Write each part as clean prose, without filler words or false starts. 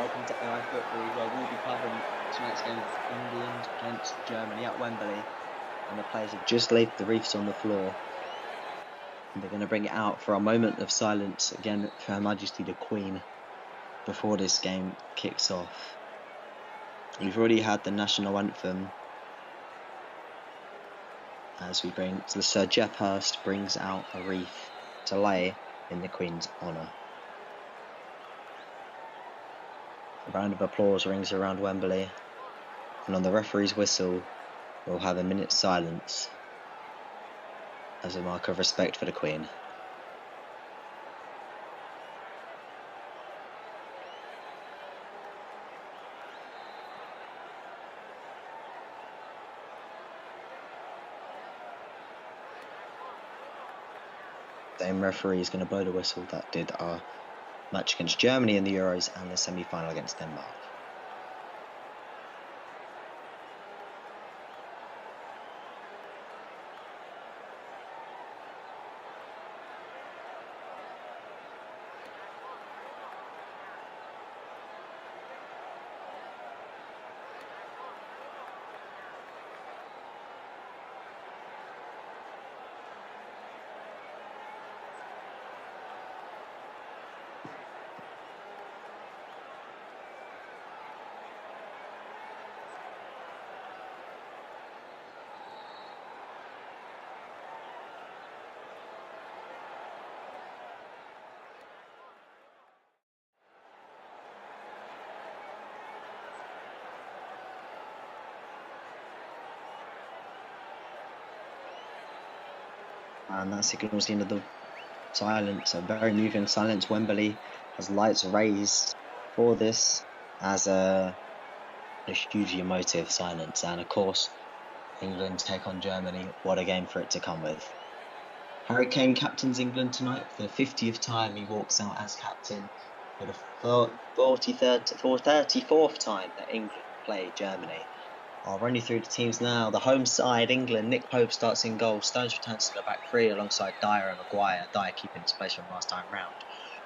welcome to AI Football, where we'll be covering tonight's game of England against Germany at Wembley. And the players have just laid the wreaths on the floor. And they're going to bring it out for a moment of silence again for Her Majesty the Queen before this game kicks off. We've already had the national anthem as the Sir Geoff Hurst brings out a wreath to lay in the Queen's honour. A round of applause rings around Wembley, and on the referee's whistle, we'll have a minute's silence as a mark of respect for the Queen. The same referee is going to blow the whistle that did our match against Germany in the Euros and the semi-final against Denmark. And that signals the end of the silence, a very moving silence. Wembley has lights raised for this as a hugely emotive silence. And of course, England take on Germany. What a game for it to come with. Harry Kane captains England tonight for the 50th time. He walks out as captain for the 34th time that England play Germany. I'll run you through the teams now. The home side, England, Nick Pope starts in goal. Stones returns to the back three alongside Dyer and Maguire. Dyer keeping his place from last time round.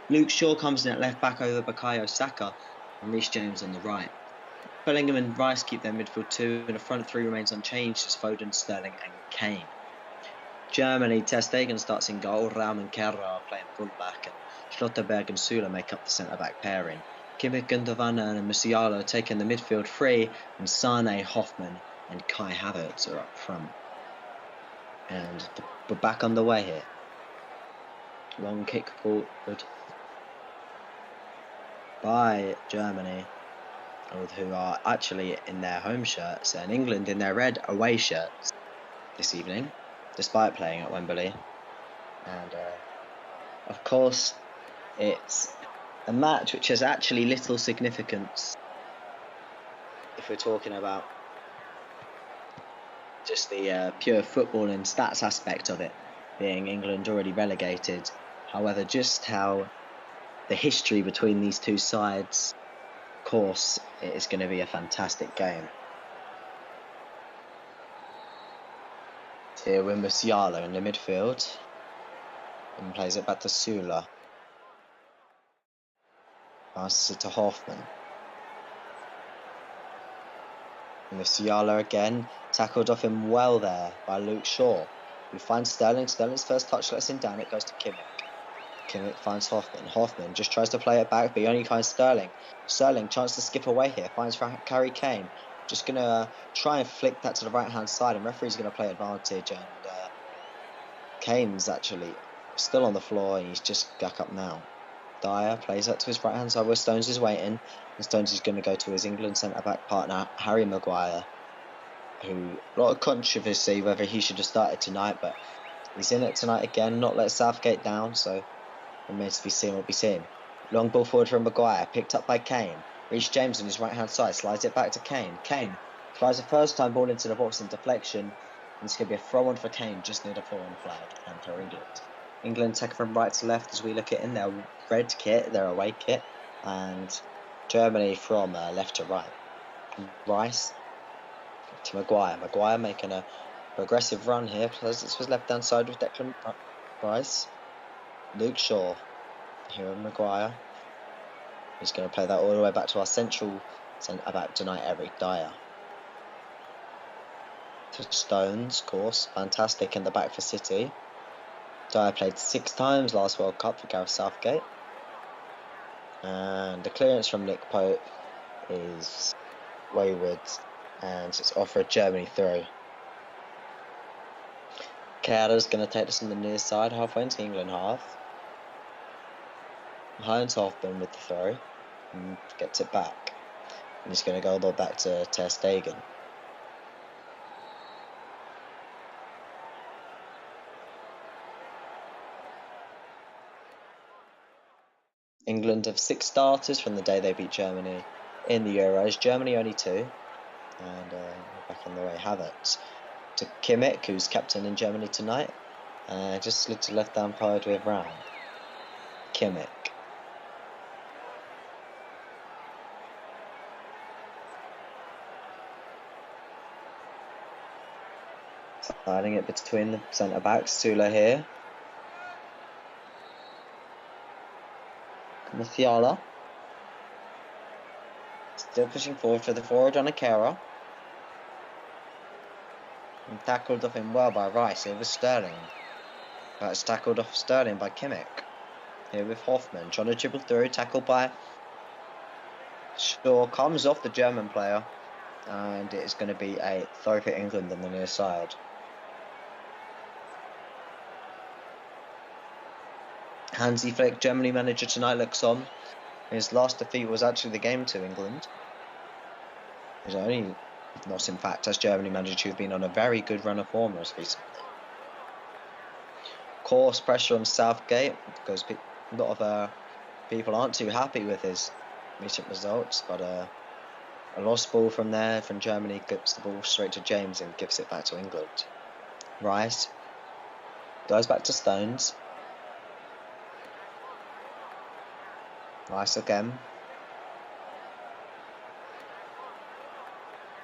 Luke Shaw comes in at left back over Bukayo Saka and Reece James on the right. Bellingham and Rice keep their midfield two, and the front three remains unchanged as Foden, Sterling and Kane. Germany, Ter Stegen starts in goal. Raum and Kerr are playing full back, and Schlotterberg and Süle make up the centre-back pairing. Kimmich, Gundogan and Musiala taking the midfield three, and Sane, Hoffman and Kai Havertz are up front. And we're back on the way here. Long kick forward by Germany, who are actually in their home shirts, and England in their red away shirts this evening, despite playing at Wembley. And of course, it's a match which has actually little significance if we're talking about just the pure football and stats aspect of it, being England already relegated. However, just how the history between these two sides, of course, it is going to be a fantastic game. Here with Musiala in the midfield, and plays it back to Süle. Passes it to Hoffman. And Musiala again, tackled off him well there by Luke Shaw, who finds Sterling. Sterling's first touch lets him down, it goes to Kimmich. Kimmich finds Hoffman. Hoffman just tries to play it back, but he only finds Sterling. Sterling, chance to skip away here, finds Harry Kane. Just going to try and flick that to the right-hand side, and referee's going to play advantage, and Kane's actually still on the floor, and he's just back up now. Dyer plays that to his right-hand side where Stones is waiting, and Stones is going to go to his England centre-back partner, Harry Maguire, who, a lot of controversy whether he should have started tonight, but he's in it tonight again, not let Southgate down, so remains to be seen what we see. Long ball forward from Maguire, picked up by Kane. Reece James on his right-hand side, slides it back to Kane. Kane tries a first-time ball into the box in deflection, and it's going to be a throw-on for Kane just near the foreign flag, and for England. England taking from right to left as we look at in their red kit, their away kit, and Germany from left to right. Rice to Maguire. Maguire making a progressive run here. This was left-hand side with Declan Rice. Luke Shaw here with Maguire. He's going to play that all the way back to our central centre back tonight, Eric Dyer. To Stones, of course. Fantastic in the back for City. Dyer played 6 times last World Cup for Gareth Southgate. And the clearance from Nick Pope is wayward, and it's off for a Germany throw. Kehra's going to take this on the near side, halfway into England half. Heinz Hoffman with the throw, and gets it back. And he's going to go all the way back to Ter Stegen. England have 6 starters from the day they beat Germany in the Euros. Germany only 2. And back on the way, Havertz to Kimmich, who's captain in Germany tonight. Just slid to left-hand side with Raum. Kimmich. Sliding it between the centre-backs. Sula here. Musiala. Still pushing forward for the forward on Kehra. And tackled off him well by Rice. It was Sterling. That's tackled off Sterling by Kimmich. Here with Hoffman. Trying to dribble through. Tackled by Shaw. Comes off the German player. And it is going to be a throw for England on the near side. Hansi Flick, Germany manager tonight, looks on. His last defeat was actually the game to England. His only loss, in fact, as Germany manager, who've been on a very good run of form recently. Of course, pressure on Southgate, because a lot of people aren't too happy with his recent results. But a lost ball from there, from Germany, gets the ball straight to James and gives it back to England. Rice goes back to Stones. Rice again.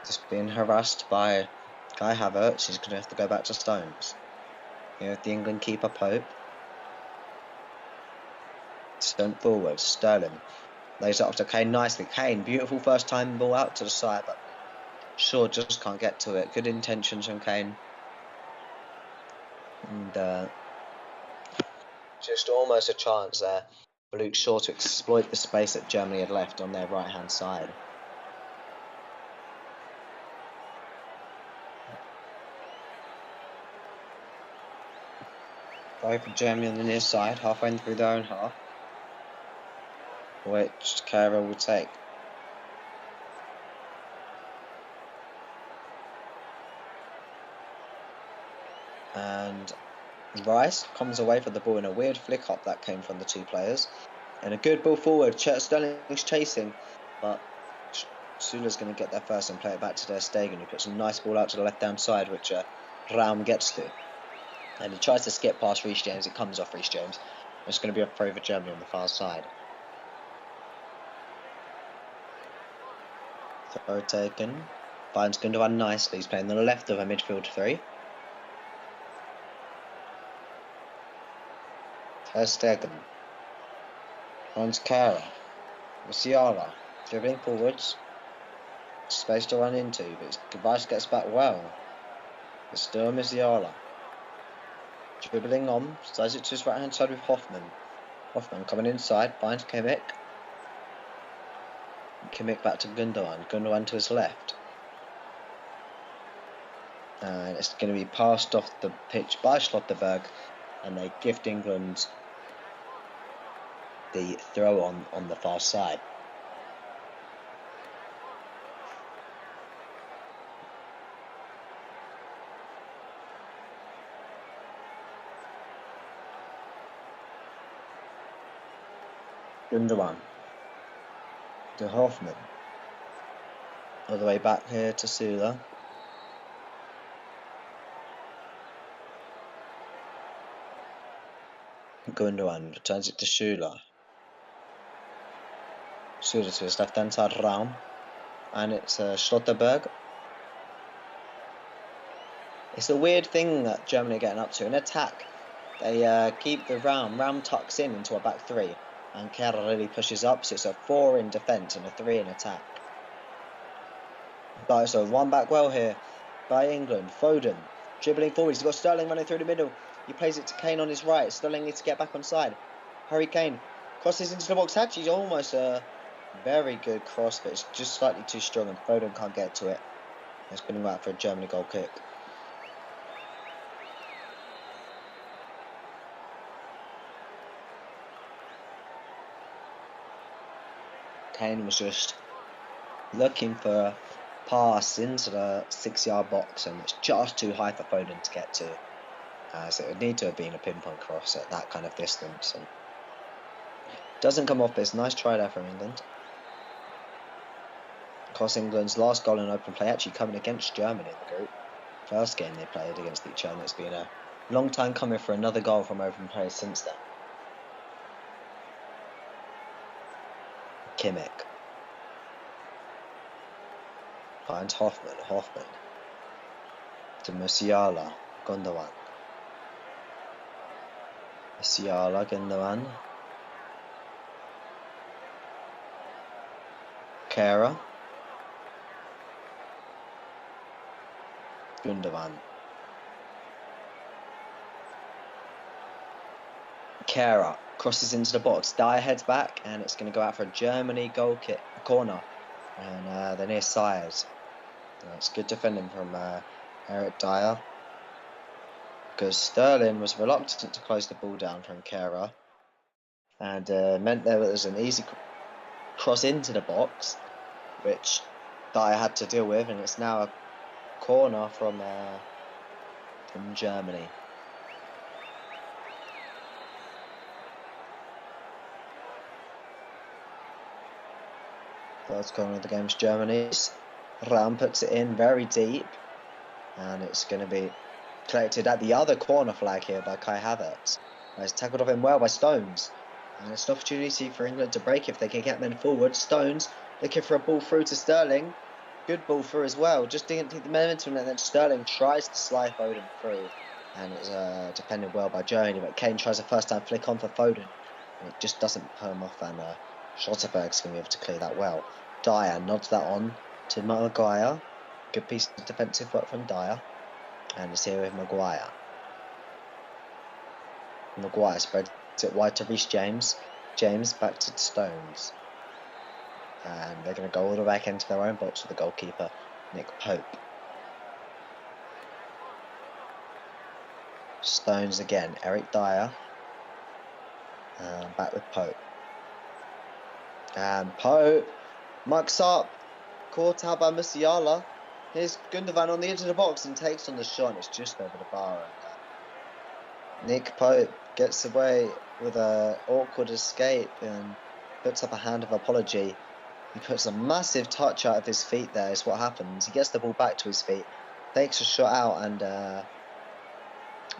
Just being harassed by Kai Havertz. He's going to have to go back to Stones. Here with the England keeper, Pope. Sent forward. Sterling lays it off to Kane nicely. Kane, beautiful first time ball out to the side, but Shaw just can't get to it. Good intentions from Kane. And just almost a chance there for Luke Shaw to exploit the space that Germany had left on their right-hand side. Go for Germany on the near side, halfway through their own half, which Kehra will take. And Rice comes away from the ball in a weird flick up that came from the 2 players. And a good ball forward. Sterling's chasing, but Sula's going to get there first and play it back to Ter Stegen, who puts a nice ball out to the left-hand side, which Raum gets to. And he tries to skip past Reece James. It comes off Reece James. It's going to be a throw for Germany on the far side. Throw taken. Finds Gundogan nicely. He's playing on the left of a midfield 3. Ter Stegen. Finds Kehra. Musiala. Dribbling forwards. Space to run into, but Rice gets back well. It's still Musiala. Dribbling on, slides it to his right hand side with Hoffman. Hoffman coming inside, finds Kimmich. Kimmich back to Gundogan. Gundogan to his left. And it's going to be passed off the pitch by Schlotterberg, and they gift England the throw on the far side. Gundogan to Hoffman. All the way back here to Sula. Gundogan returns it to Sula. Sula to his left hand side, Raum. And it's Schlotterberg. It's a weird thing that Germany are getting up to. In attack, they keep the Raum. Raum tucks in into a back 3. And Kera really pushes up, so it's a 4 in defence and a 3 in attack. But so one back well here by England. Foden dribbling forward. He's got Sterling running through the middle. He plays it to Kane on his right. Sterling needs to get back on side. Harry Kane crosses into the box. Actually, almost a very good cross, but it's just slightly too strong, and Foden can't get to it. It's going to go out for a Germany goal kick. Kane was just looking for a pass into the 6-yard box, and it's just too high for Foden to get to. So it would need to have been a pinpoint cross at that kind of distance. And doesn't come off, but it's a nice try there from England. Of course, England's last goal in open play actually coming against Germany in the group. First game they played against each other. It's been a long time coming for another goal from open play since then. Kimmich finds Hoffman to Musiala, Gundogan. Musiala, Gundogan. Kera. Gundogan. Kera crosses into the box. Dyer heads back, and it's going to go out for a Germany goal kick, corner. And they're near side. It's good defending from Eric Dyer, because Sterling was reluctant to close the ball down from Kera, and meant there was an easy cross into the box, which Dyer had to deal with, and it's now a corner from Germany. First corner of the game is Germany's. Ram puts it in very deep, and it's going to be collected at the other corner flag here by Kai Havertz. It's tackled off him well by Stones, and it's an opportunity for England to break if they can get men forward. Stones looking for a ball through to Sterling. Good ball through as well, just didn't get the momentum, and then Sterling tries to slide Foden through, and it's defended well by Germany, but Kane tries a first time flick on for Foden, and it just doesn't come off, and Schlotterberg's going to be able to clear that well. Dyer nods that on to Maguire. Good piece of defensive work from Dyer. And it's here with Maguire. Maguire spreads it wide to Reece James. James back to Stones. And they're going to go all the way back into their own box with the goalkeeper, Nick Pope. Stones again. Eric Dyer. And back with Pope. And Pope mucks up. Caught out by Musiala. Here's Gundogan on the edge of the box and takes on the shot, and it's just over the bar. And Nick Pope gets away with an awkward escape and puts up a hand of apology. He puts a massive touch out of his feet there, is what happens. He gets the ball back to his feet, takes a shot out, and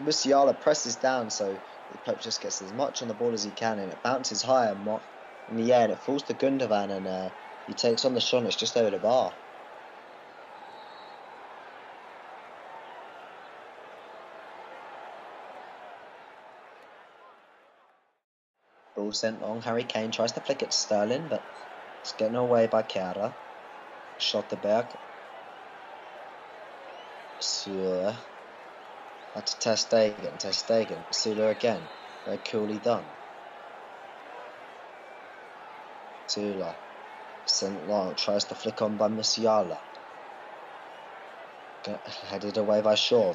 Musiala presses down, so Pope just gets as much on the ball as he can, and it bounces high in the air, and it falls to Gundogan, and he takes on the shot, and it's just over the bar. Ball sent long. Harry Kane tries to flick it to Sterling, but it's getting away by Kera. Schlotterberg. Süle. Back to Ter Stegen. Süle again. Very coolly done. Süle. Sent long. Tries to flick on by Musiala. Headed away by Shaw.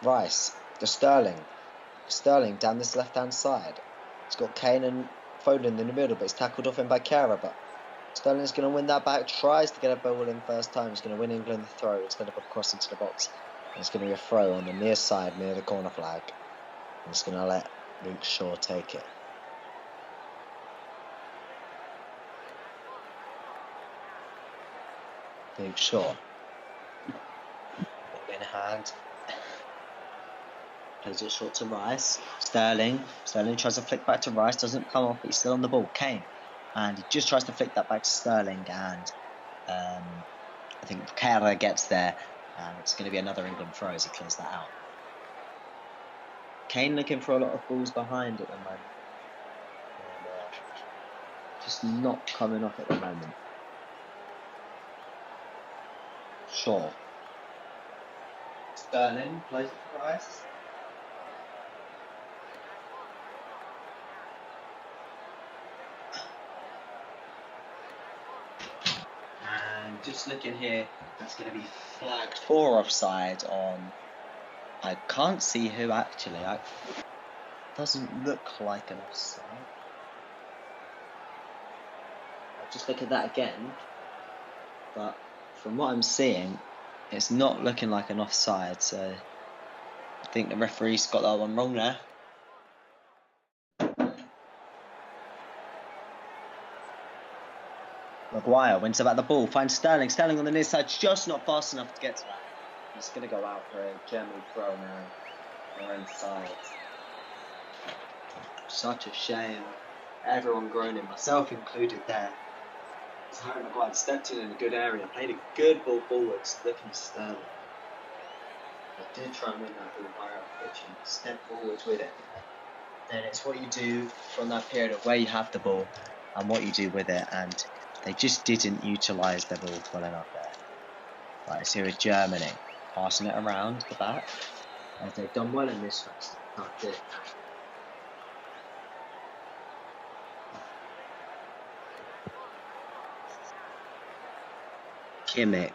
Rice to Sterling. Sterling down this left-hand side. It's got Kane and Foden in the middle, but it's tackled off him by Kera. But Sterling's going to win that back. Tries to get a ball in first time. He's going to win England the throw instead of a cross into the box. And it's going to be a throw on the near side, near the corner flag. And it's going to let Luke Shaw take it. Luke Shaw. Ball in hand. Plays it short to Rice. Sterling tries to flick back to Rice. Doesn't come off, but he's still on the ball. Kane. And he just tries to flick that back to Sterling. And I think Kera gets there. And it's going to be another England throw as he clears that out. Kane looking for a lot of balls behind at the moment. not coming off at the moment. Sure. Sterling plays for Price. And just looking here, that's going to be flagged for offside on. I can't see who actually. Doesn't look like an offside. I'll just look at that again. But from what I'm seeing, it's not looking like an offside. So I think the referee's got that one wrong there. Maguire wins about the ball, finds Sterling. Sterling on the near side, just not fast enough to get to that. He's going to go out for a Germany throw now. Their own side. Such a shame. Everyone groaning, myself included there. As Harry Maguire stepped in a good area, played a good ball forwards, looking at Sterling. I did try and win that ball higher up the pitch and step forwards with it. Then it's what you do from that period of where you have the ball and what you do with it, and they just didn't utilise their ball well enough there. Right, so here is Germany, passing it around the back, as they've done well in this first half. Kimmich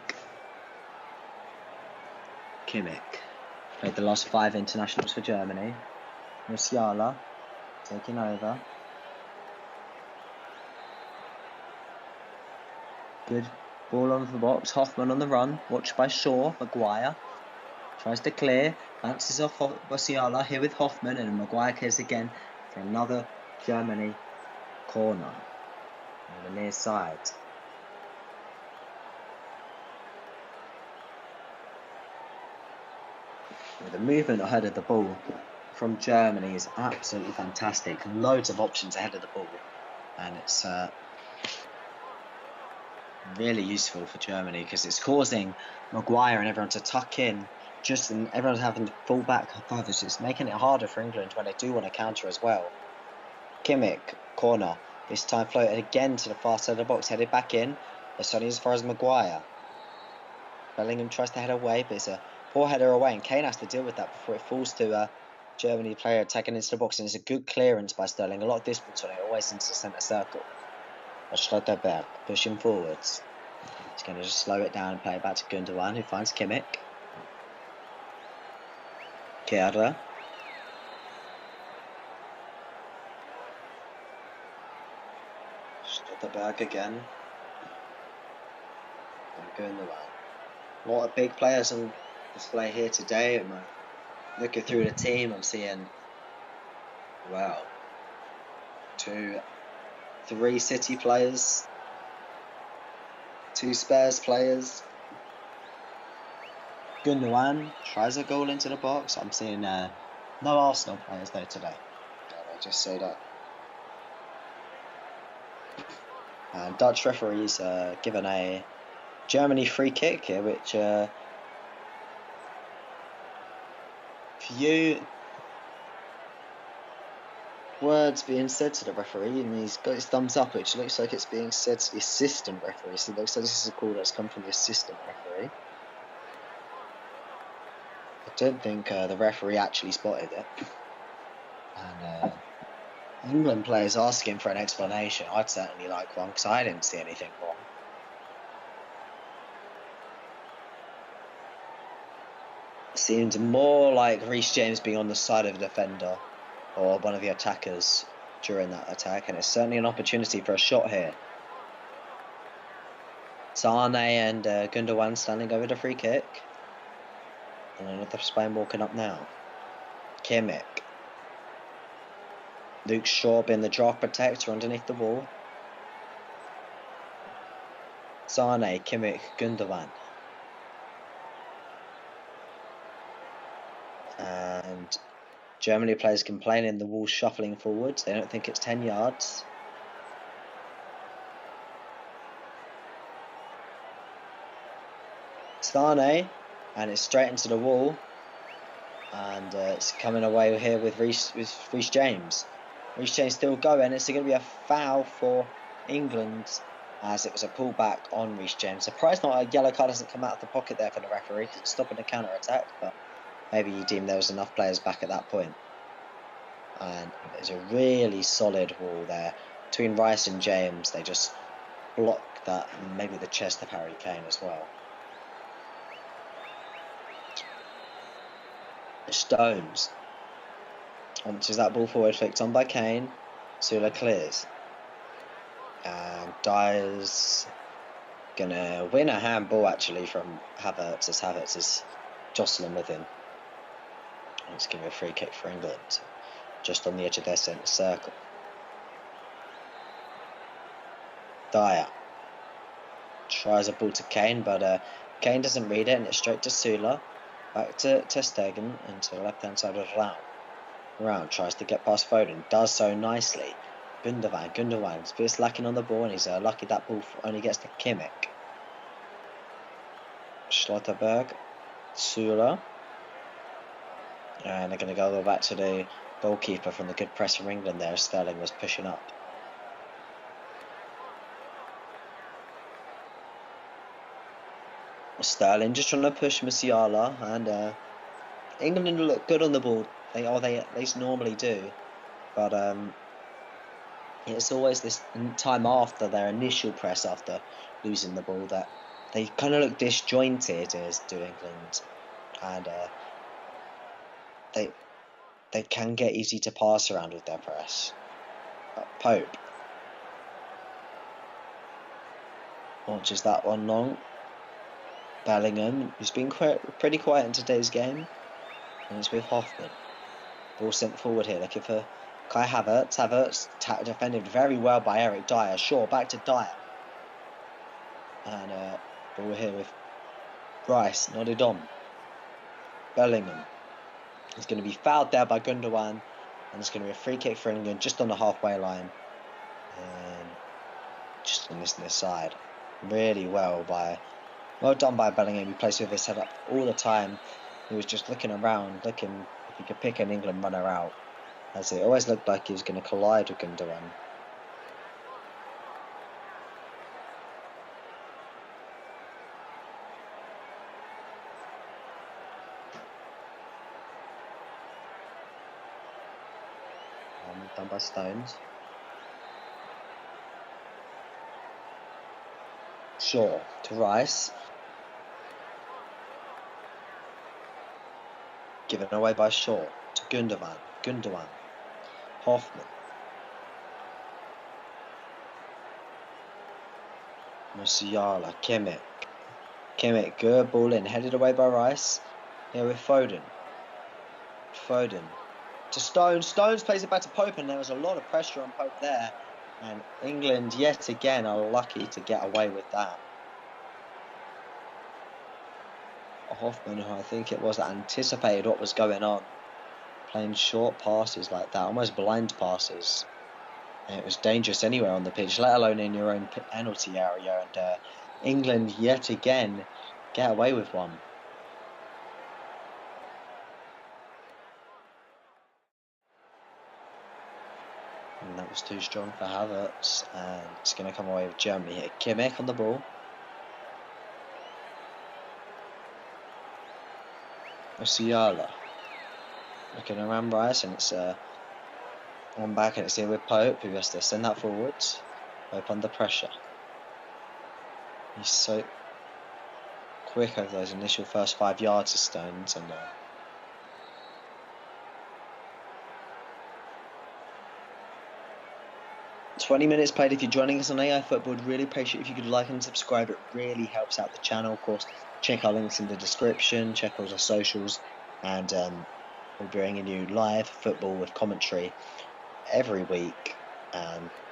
played the last 5 internationals for Germany. Musiala taking over. Good ball onto the box. Hoffman on the run, watched by Shaw. Maguire tries to clear, bounces off Musiala here with Hoffman, and Maguire clears again for another Germany corner on the near side. The movement ahead of the ball from Germany is absolutely fantastic. Loads of options ahead of the ball, and it's really useful for Germany because it's causing Maguire and everyone to tuck in, and everyone's having to fall back further. So it's making it harder for England when they do want to counter as well. Kimmich, corner, this time floated again to the far side of the box, headed back in. It's only as far as Maguire. Bellingham tries to head away, but it's a poor header away, and Kane has to deal with that before it falls to a Germany player attacking into the box, and it's a good clearance by Sterling. A lot of distance on it, always into the centre circle. Schlotterberg pushing forwards. He's going to just slow it down and play it back to Gundogan, who finds Kimmich. Kehrer. Schlotterberg again. And Gundogan. A lot of big players on display here today. I'm looking through the team, I'm seeing, wow, 2, 3 City players, 2 Spurs players. Gundogan tries a goal into the box. I'm seeing no Arsenal players though today. I'll just say that. And Dutch referees given a Germany free kick here, which few words being said to the referee, and he's got his thumbs up, which looks like it's being said to the assistant referee. So it looks like this is a call that's come from the assistant referee. I don't think the referee actually spotted it. And England players asking for an explanation. I'd certainly like one, because I didn't see anything wrong. Seemed more like Reece James being on the side of the defender or one of the attackers during that attack, and it's certainly an opportunity for a shot here. Sane and Gundogan standing over the free kick, and another Spain walking up now. Kimmich. Luke Shaw being the draft protector underneath the wall. Sane, Kimmich, Gundogan. And Germany players complaining the wall shuffling forwards. They don't think it's 10 yards. Sane, and it's straight into the wall. And it's coming away here with Reece James. Reece James still going. It's going to be a foul for England, as it was a pullback on Reece James. Surprised not a yellow card hasn't come out of the pocket there for the referee, because it's stopping a counter attack, but maybe he deemed there was enough players back at that point. And there's a really solid wall there between Rice and James. They just block that, and maybe the chest of Harry Kane as well. Stones launches that ball forward, flicked on by Kane. Sula clears. And Dyer's gonna win a handball actually from Havertz, as Havertz is jostling with him. And it's gonna be a free kick for England, just on the edge of their centre circle. Dyer tries a ball to Kane, but Kane doesn't read it, and it's straight to Sula. Back to ter Stegen and to the left-hand side of Round. Round tries to get past Foden, does so nicely. Gundogan's a bit slacking on the ball, and he's lucky that ball only gets to Kimmich. Schlotterberg, Sula. And they're going to go back to the goalkeeper from the good press from England there, as Sterling was pushing up. Sterling just trying to push Musiala, and England look good on the ball. They at least normally do, but it's always this time after their initial press, after losing the ball, that they kind of look disjointed, as do England, and they can get easy to pass around with their press. Pope launches that one long. Bellingham, who's been pretty quiet in today's game, and it's with Hoffman. Ball sent forward here, looking for Kai Havertz. Havertz defended very well by Eric Dyer. Shaw back to Dyer. And ball here with Rice, nodded on. Bellingham is going to be fouled there by Gundogan, and it's going to be a free kick for England just on the halfway line. And just on this side. Really well done by Bellingham. He plays with his head up all the time. He was just looking around, looking if he could pick an England runner out, as it always looked like he was going to collide with Gundogan. Done by Stones. Shaw to Rice. Given away by Shaw to Gundogan. Hoffman. Musiala. Kimmich, good ball in, headed away by Rice. Here with Foden. To Stones. Stones plays it back to Pope, and there was a lot of pressure on Pope there. And England, yet again, are lucky to get away with that. Hoffman, who I think it was, that anticipated what was going on, playing short passes like that, almost blind passes. And it was dangerous anywhere on the pitch, let alone in your own penalty area. And England, yet again, get away with one. And that was too strong for Havertz, and it's going to come away with Germany here. Kimmich on the ball. Musiala looking around Rice, and it's on back, and it's here with Pope, who has to send that forwards. Pope under pressure. He's so quick over those initial first 5 yards of Stones, and 20 minutes played. If you're joining us on AI Football, I'd really appreciate if you could like and subscribe. It really helps out the channel. Of course, check our links in the description, check all our socials, and we'll be bringing you live football with commentary every week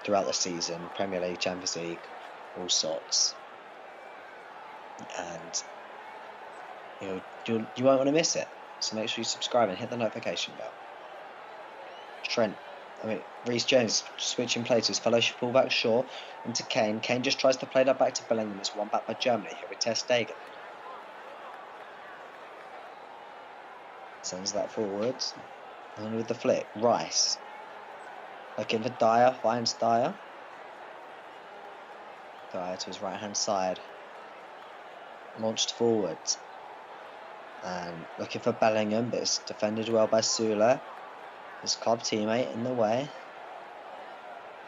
throughout the season. Premier League, Champions League, all sorts. And you won't want to miss it. So make sure you subscribe and hit the notification bell. Reece James switching places, fellow fullback Shaw into Kane. Kane just tries to play that back to Bellingham. It's one back by Germany here with ter Stegen. Sends that forwards. And with the flick, Rice. Looking for Dyer, finds Dyer. guy to his right hand side. Launched forward. And looking for Bellingham, but it's defended well by Sula. His club teammate in the way.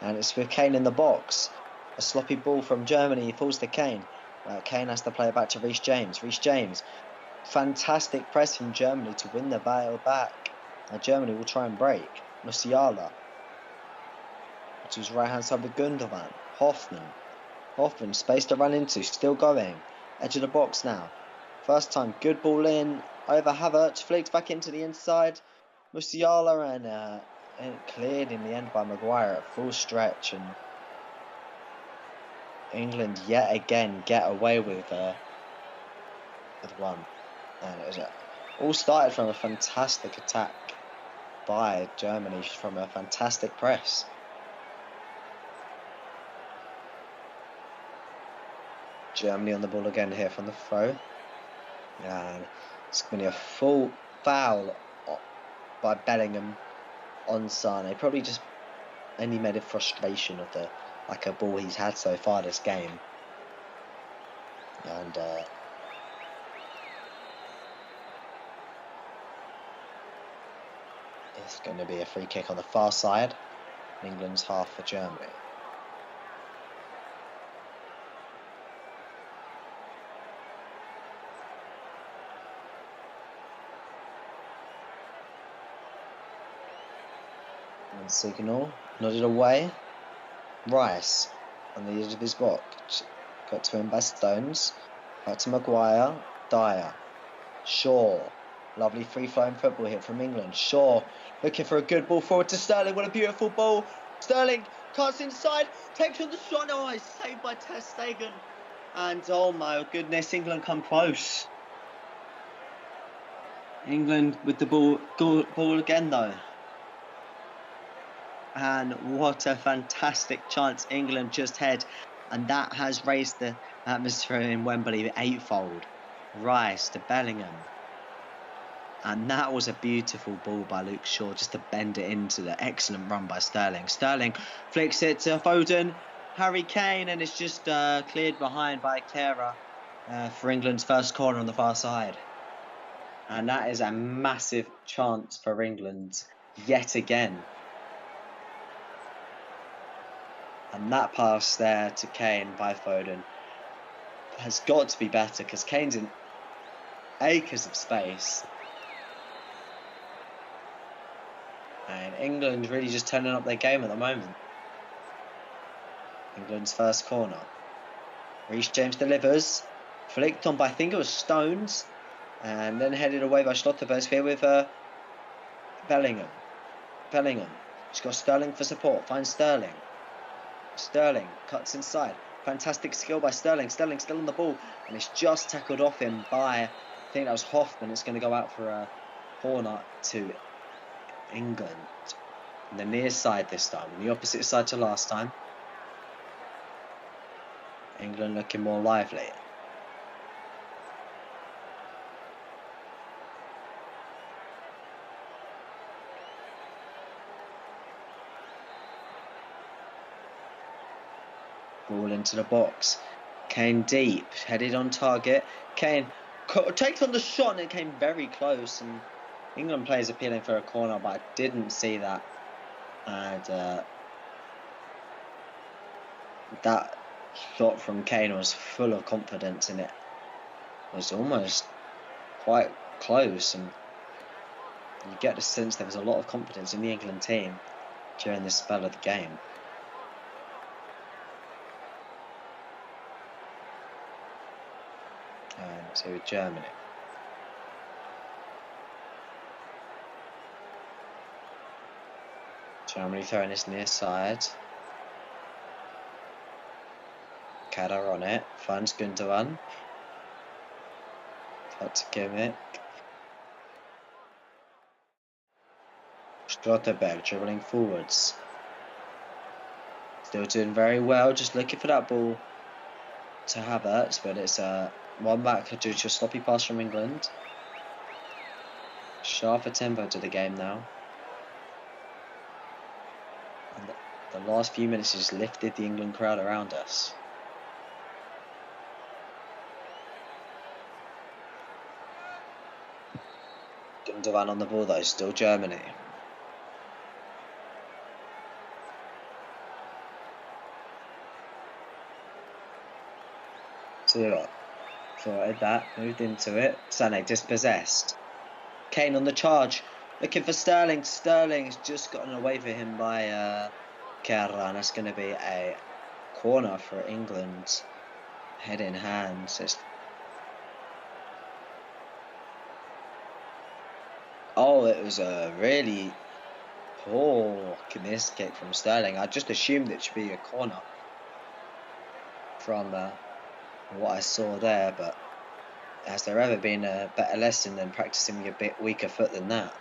And it's with Kane in the box. A sloppy ball from Germany. He falls to Kane. Kane has to play it back to Reece James. Reece James. Fantastic press from Germany to win the battle back. Germany will try and break. Musiala. To his right hand side with Gundogan. Hoffman, space to run into. Still going. Edge of the box now. First time, good ball in. Over Havertz. Flicks back into the inside. Musiala and cleared in the end by Maguire at full stretch. And England yet again get away with one. And it was all started from a fantastic attack by Germany, from a fantastic press. Germany on the ball again here from the throw. And it's going to be a full foul by Bellingham on Sane. Probably just only made a frustration of the a ball he's had so far this game. And it's going to be a free kick on the far side. England's half for Germany. And signal nodded away. Rice on the edge of his box. Got to him by Stones. Back to Maguire. Dyer. Shaw. Lovely free-flowing football here from England. Shaw looking for a good ball forward to Sterling. What a beautiful ball. Sterling cuts inside. Takes on the shot. Oh, it's saved by Ter Stegen. And oh my goodness, England come close. England with the ball again though. And what a fantastic chance England just had. And that has raised the atmosphere in Wembley eightfold. Rice to Bellingham. And that was a beautiful ball by Luke Shaw, just to bend it into the excellent run by Sterling. Sterling flicks it to Foden. Harry Kane, and it's just cleared behind by Kera for England's first corner on the far side. And that is a massive chance for England yet again. And that pass there to Kane by Foden has got to be better, because Kane's in acres of space. And England really just turning up their game at the moment. England's first corner. Reece James delivers. Flicked on by, I think it was Stones. And then headed away by Schlotterbeck here with Bellingham. She's got Sterling for support. Finds Sterling. Sterling cuts inside. Fantastic skill by Sterling. Sterling still on the ball. And it's just tackled off him by, I think that was Hoffman. It's going to go out for a corner to England. On the near side this time. On the opposite side to last time. England looking more lively. Ball into the box. Kane deep, headed on target. Kane takes on the shot and it came very close. And England players appealing for a corner, but I didn't see that. And that shot from Kane was full of confidence, and it was almost quite close. And you get the sense there was a lot of confidence in the England team during this spell of the game. To Germany. Germany throwing this near side. Kader on it. Finds Gundogan. Cut to Kimmich. Schlotterbeck dribbling forwards. Still doing very well. Just looking for that ball to Havertz, but it's one back due to a sloppy pass from England. Sharper tempo to the game now. And the last few minutes has lifted the England crowd around us. Gundogan on the ball though, still Germany. Zero. Sorted that, moved into it. Sané dispossessed. Kane on the charge, looking for Sterling. Sterling's just gotten away from him by Kehrer, and that's going to be a corner for England. Head in hand. Oh, it was a really poor miss kick from Sterling. I just assumed it should be a corner from what I saw there, but has there ever been a better lesson than practicing a bit weaker foot than that?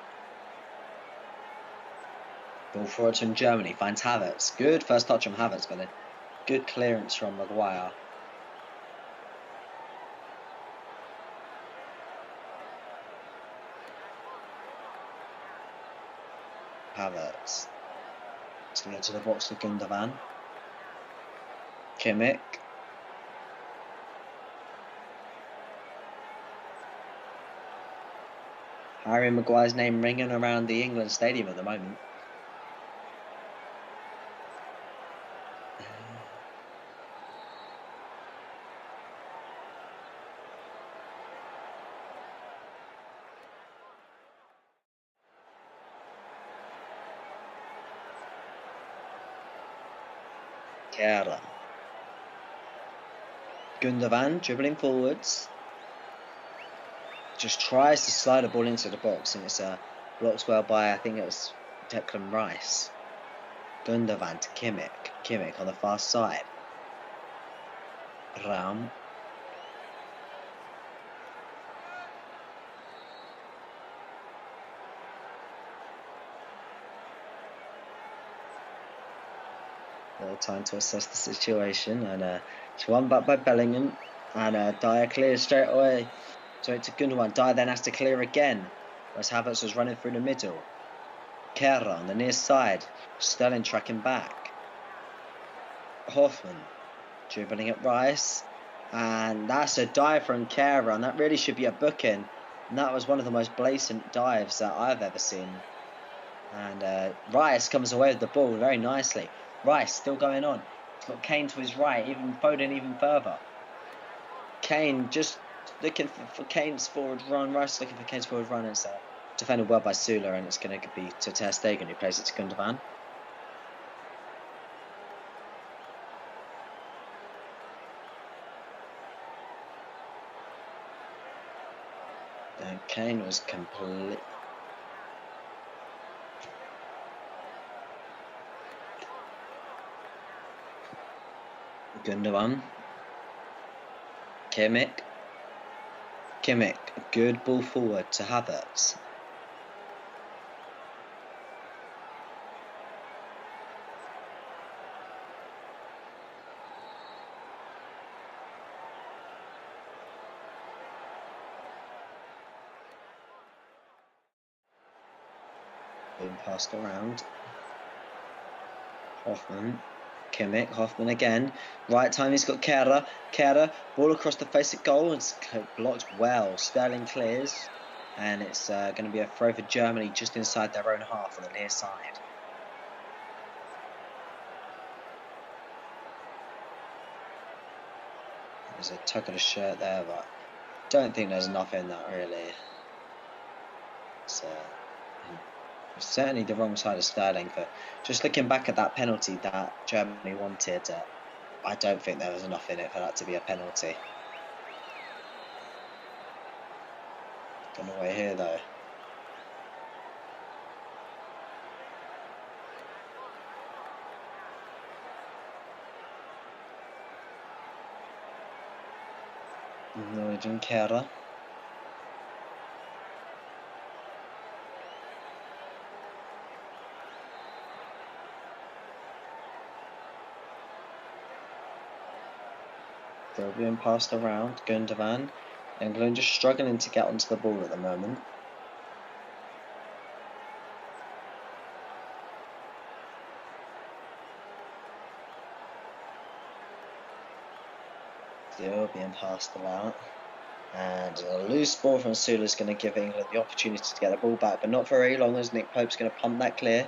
Ball forward from Germany, finds Havertz. Good first touch from Havertz, but a good clearance from Maguire. Havertz. Let's go to the box for Gundogan. Kimmich. Harry Maguire's name ringing around the England stadium at the moment. Kehrer. Gundogan dribbling forwards. Just tries to slide the ball into the box, and it's blocked well by, I think it was Declan Rice. Gundogan to Kimmich. Kimmich on the far side. Ram. Little time to assess the situation, and it's won back by Bellingham, and Dyer clears straight away. So it's a Gundogan. Dyer then has to clear again, whereas Havertz was running through the middle. Kehrer on the near side. Sterling tracking back. Hoffman dribbling at Rice, and that's a dive from Kehrer, and that really should be a booking. And that was one of the most blatant dives that I've ever seen. And Rice comes away with the ball very nicely. Rice still going on. He's got Kane to his right, even Foden even further. Kane just looking for Kane's forward run. Rice looking for Kane's forward run. It's defended well by Sula, and it's going to be to Ter Stegen, who plays it to Gundogan. And Kane was complete. Gundogan. Kimmich. Kimmich, good ball forward to Havertz. Being passed around. Hoffman. Kimmich, Hoffman again. Right time, he's got Kehrer. Kehrer, ball across the face of goal. It's blocked well. Sterling clears. And it's going to be a throw for Germany just inside their own half on the near side. There's a tug of the shirt there, but I don't think there's enough in that, really. It's certainly the wrong side of Sterling. For just looking back at that penalty that Germany wanted, I don't think there was enough in it for that to be a penalty. Gone away here though. Norwegian Kehrer. Still being passed around. Gundogan. England just struggling to get onto the ball at the moment. Still being passed around. And a loose ball from Sula is going to give England the opportunity to get the ball back, but not for very long, as Nick Pope's going to pump that clear.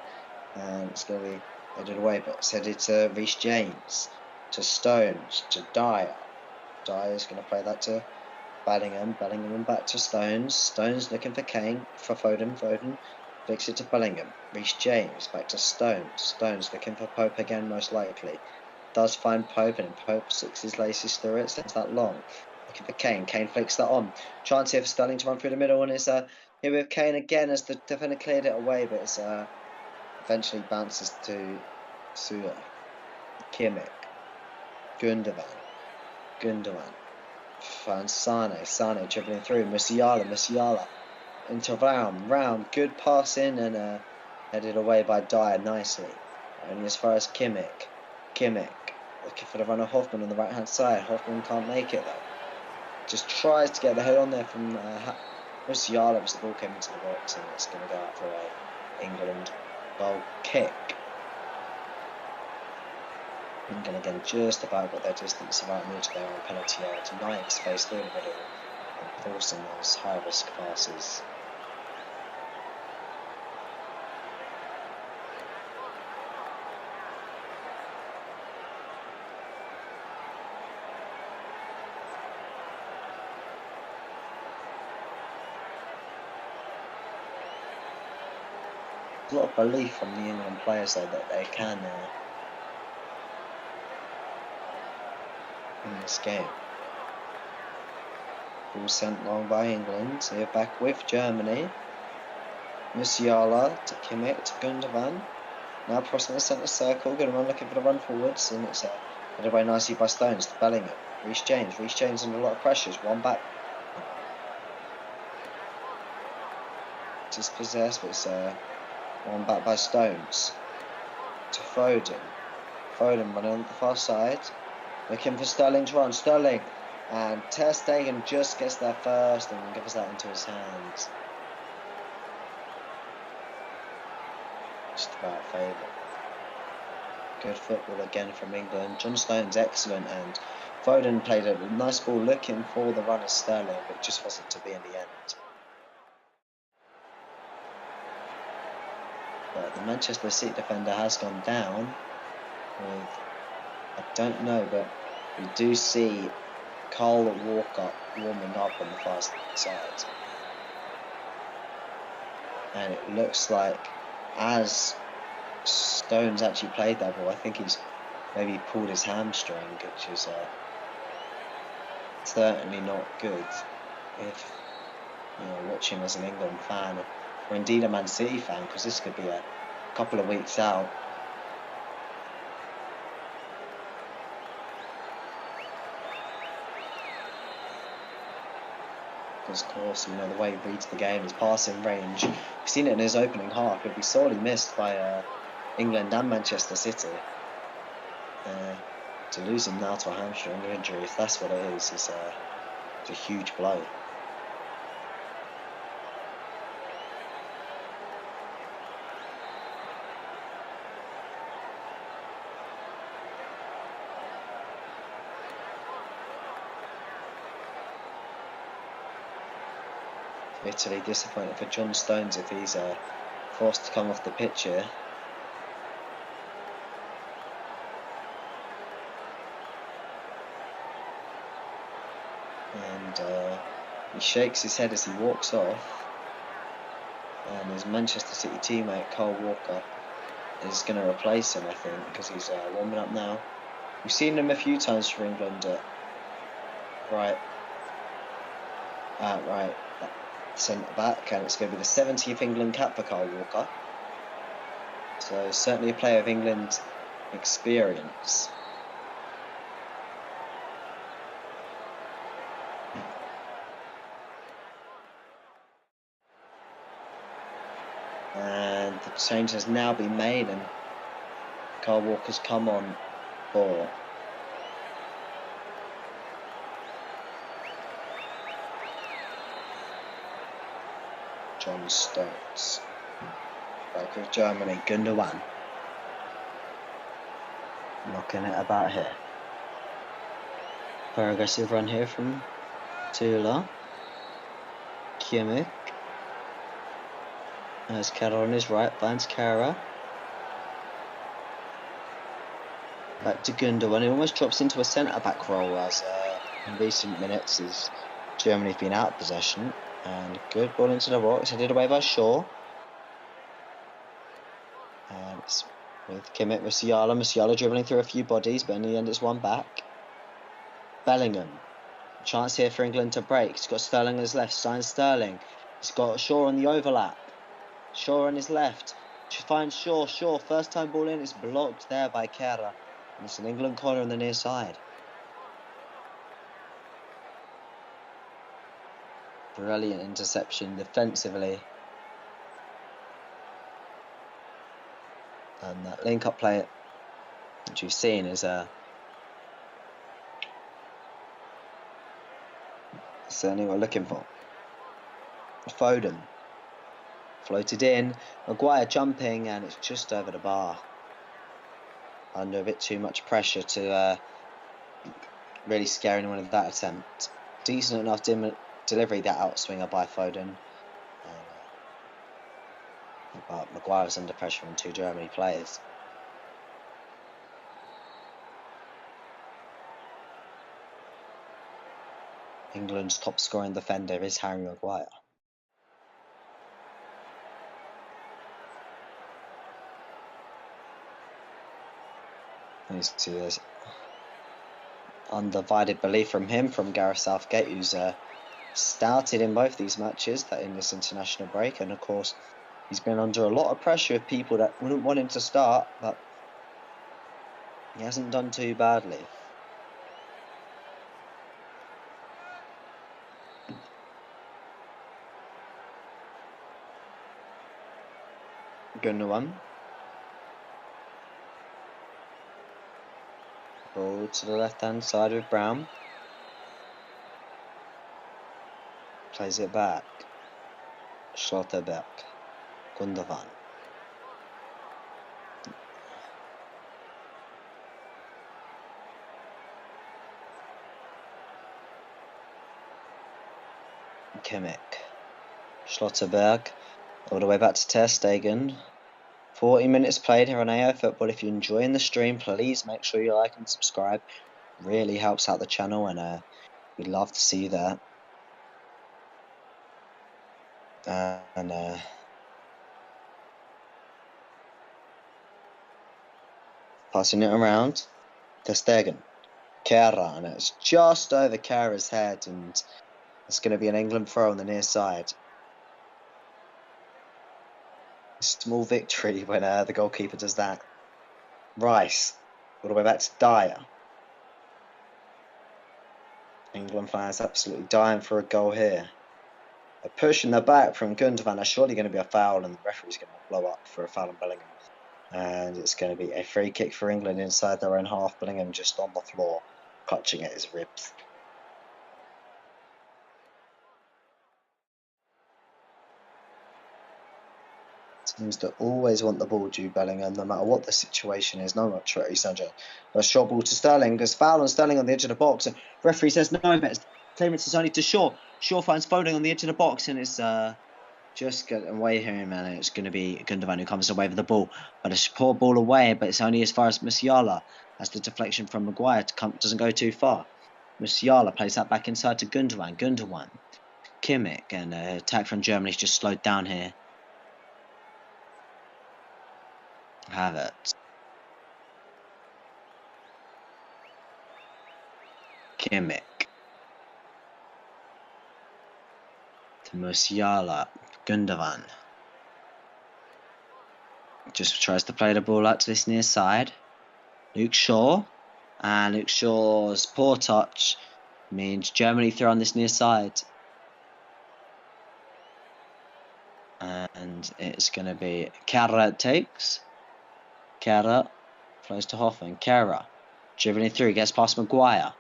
And it's going to be headed away, but it's headed to Reece James, to Stones, to Dyer. Dyer's going to play that to Bellingham. Bellingham back to Stones. Stones looking for Kane, for Foden. Foden flicks it to Bellingham. Reece James back to Stones. Stones looking for Pope again, most likely. Does find Pope, and Pope sucks his laces through it, sends that long. Looking for Kane. Kane flicks that on. Chance here for Sterling to run through the middle, and it's here with Kane again as the defender cleared it away, but it's eventually bounces to Sula. Kimmich. Gundogan. Finds Sane dribbling through. Musiala. Into Round. Good pass in and headed away by Dyer nicely. Only as far as Kimmich. Looking for the run of Hoffman on the right hand side. Hoffman can't make it though. Just tries to get the head on there from Musiala as the ball came into the box, and it's going to go out for a England goal kick. England again just about got their distance about moved to their own penalty area, denying space through the middle and forcing those high risk passes. A lot of belief from the England players though that they can in this game. Ball sent long by England. Here back with Germany. Musiala to Kimmich to Gundogan. Now crossing the centre circle. Going to run looking for the run forwards, and it's headed away nicely by Stones to Bellingham. Reece James under a lot of pressures. One back. Dispossessed, but it's one back by Stones to Foden. Foden running on the far side. Looking for Sterling to run. Sterling. And Ter Stegen just gets there first and gives that into his hands. Just about favourite. Good football again from England. John Stones excellent, and Foden played a nice ball looking for the run of Sterling, but just wasn't to be in the end. But the Manchester City defender has gone down with, I don't know, but we do see Kyle Walker warming up on the far side. And it looks like as Stones actually played that ball, I think he's maybe pulled his hamstring, which is certainly not good if you're watching as an England fan or indeed a Man City fan, because this could be a couple of weeks out. Because of course, the way he reads the game, his passing range, we've seen it in his opening half, it'll be sorely missed by England and Manchester City. To lose him now to a hamstring injury, if that's what it is, it's a huge blow. Italy disappointed for John Stones if he's forced to come off the pitch here. And he shakes his head as he walks off, and his Manchester City teammate Kyle Walker is going to replace him, I think, because he's warming up now. We've seen him a few times for England right centre back, and it's going to be the 70th England cap for Kyle Walker. So certainly a player of England's experience. And the change has now been made, and Kyle Walker's come on for John Stones. Back with Germany, Gundogan. Knocking it about here. Very aggressive run here from Tula. Kimmich. There's Kara on his right, finds Kara. Back to Gundogan, he almost drops into a centre-back role as in recent minutes Germany's been out of possession. And good ball into the box, headed away by Shaw. And it's with Kimmich, Musiala dribbling through a few bodies, but in the end it's one back. Bellingham, chance here for England to break. He's got Sterling on his left, signs Sterling. He's got Shaw on the overlap. Shaw on his left. She finds Shaw. First time ball in. It's blocked there by Kera. And it's an England corner on the near side. Brilliant interception defensively. And that link-up play, which you've seen, is certainly what we're looking for. Foden. Floated in, Maguire jumping, and it's just over the bar. Under a bit too much pressure to really scare anyone with that attempt. Decent enough delivery, that outswinger by Foden. But Maguire was under pressure from two Germany players. England's top scoring defender is Harry Maguire. You see there's undivided belief from Gareth Southgate, who's stouted in both these matches that in this international break, and of course he's been under a lot of pressure of people that wouldn't want him to start, but he hasn't done too badly. Gundogan. Ball to the left-hand side with Brown. Plays it back. Schlotterbeck. Gundogan. Kimmich. Schlotterbeck. All the way back to Ter Stegen. 40 minutes played here on AO Football. If you're enjoying the stream, please make sure you like and subscribe. Really helps out the channel, and we'd love to see you there. Passing it around. Ter Stegen. Kera, and it's just over Kera's head, and it's going to be an England throw on the near side. Small victory when the goalkeeper does that. Rice, all the way back to Dyer. England fans absolutely dying for a goal here. A push in the back from Gundogan. There's surely going to be a foul, and the referee's going to blow up for a foul on Bellingham. And it's going to be a free kick for England inside their own half. Bellingham just on the floor, clutching at his ribs. Seems to always want the ball, Jude Bellingham, no matter what the situation is. No, not true. A short ball to Sterling. There's foul on Sterling on the edge of the box. And referee says no, but clearance is only to Shaw. Shaw finds Foden on the edge of the box, and it's just getting away here, man. And it's going to be Gundogan who comes away with the ball. But a poor ball away, but it's only as far as Musiala, as the deflection from Maguire doesn't go too far. Musiala plays that back inside to Gundogan. Kimmich, and attack from Germany's just slowed down here. Have it. Kimmich. To Musiala. Gundogan. Just tries to play the ball out to this near side. Luke Shaw. And Luke Shaw's poor touch means Germany throw on this near side. And it's going to be Kara takes. Kara flows to Hoffman. Kara dribbling through, gets past Maguire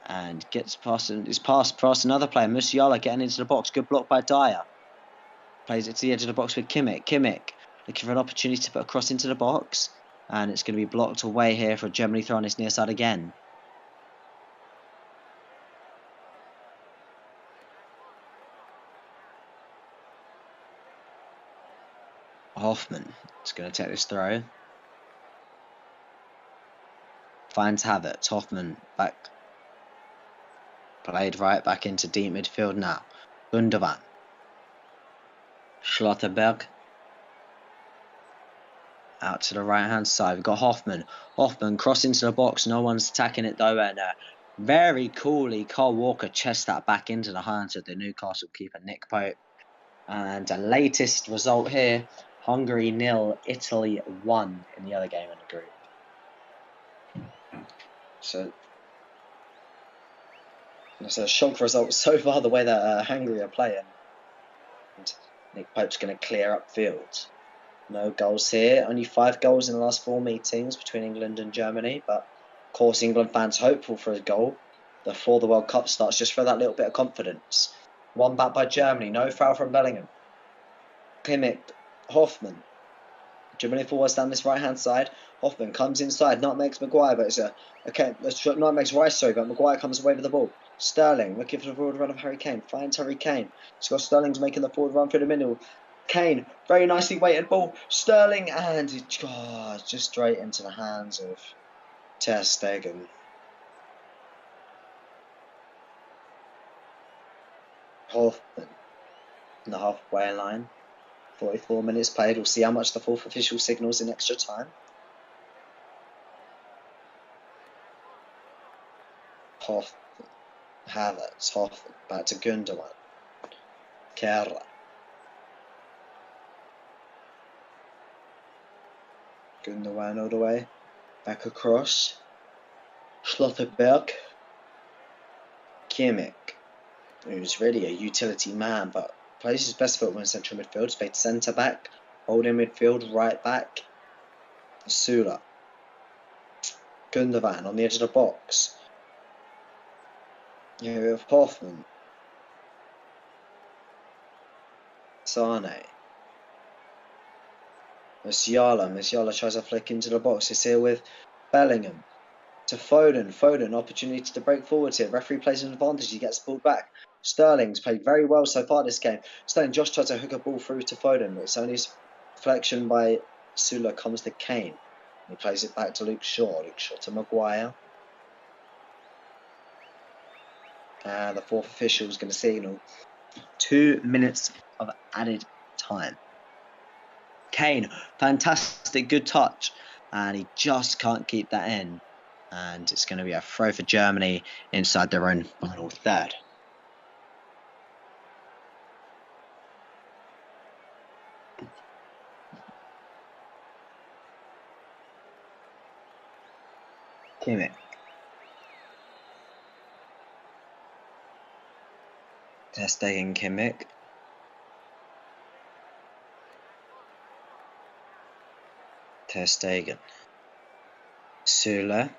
and gets past another player. Musiala getting into the box. Good block by Dyer. Plays it to the edge of the box with Kimmich. Looking for an opportunity to put a cross into the box, and it's going to be blocked away here for Germany throwing this near side again. Hoffman is going to take this throw. Finds Havertz. Hoffman back. Played right back into deep midfield now. Gundogan. Schlotterberg. Out to the right hand side. We've got Hoffman. Hoffman cross into the box. No one's attacking it though. And very coolly, Carl Walker chests that back into the hands of the Newcastle keeper, Nick Pope. And the latest result here, Hungary 0, Italy 1 in the other game in the group. So it's a shock result so far, the way that Hungary are playing. And Nick Pope's going to clear up field. No goals here. Only 5 goals in the last 4 meetings between England and Germany. But, of course, England fans hopeful for a goal before the World Cup starts, just for that little bit of confidence. One back by Germany. No foul from Bellingham. Kimmich. Hoffman. Dribbling forwards down this right-hand side. Hoffman comes inside. Nutmegs Maguire, but it's Nutmegs Rice, sorry, but Maguire comes away with the ball. Sterling looking for the forward run of Harry Kane. Finds Harry Kane. Scott Sterling's making the forward run through the middle. Kane, very nicely weighted ball. Sterling, and just straight into the hands of Ter Stegen. Hoffman in the halfway line. 44 minutes played. We'll see how much the fourth official signals in extra time. Hoffman. Havertz. Hoffman. Back to Gundogan. Kerr. Gundogan all the way. Back across. Schlotterberg. Kimmich, who's really a utility man, but plays his best football in central midfield. He's played centre back, holding midfield, right back. Sula. Gundogan on the edge of the box. You have Hoffman. Sane. Musiala tries to flick into the box. It's here with Bellingham. To Foden. Foden, opportunity to break forwards here. Referee plays an advantage. He gets pulled back. Sterling's played very well so far this game. Sterling just tried to hook a ball through to Foden. It's only his deflection by Sula comes to Kane. He plays it back to Luke Shaw. Luke Shaw to Maguire. The fourth official is going to signal 2 minutes of added time. Kane, fantastic, good touch. And he just can't keep that in. And it's going to be a throw for Germany inside their own final third. Kimmich. Ter Stegen, Kimmich. Ter Stegen. Sula.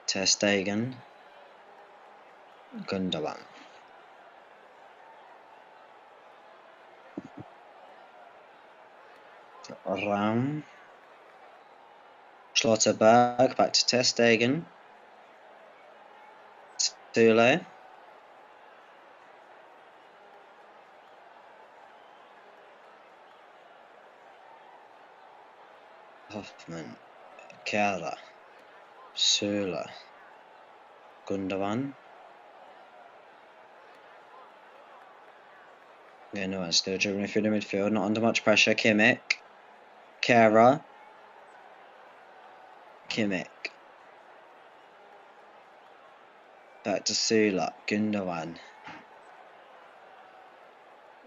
Ter Stegen. Gundogan. Ram. Schlotterberg back to Ter Stegen. Sula. Hoffman. Kara. Sula. Gundogan. Gundogan still dribbling through the midfield, not under much pressure. Kimmich. Kara. Kimmich. Back to Sula. Gundogan.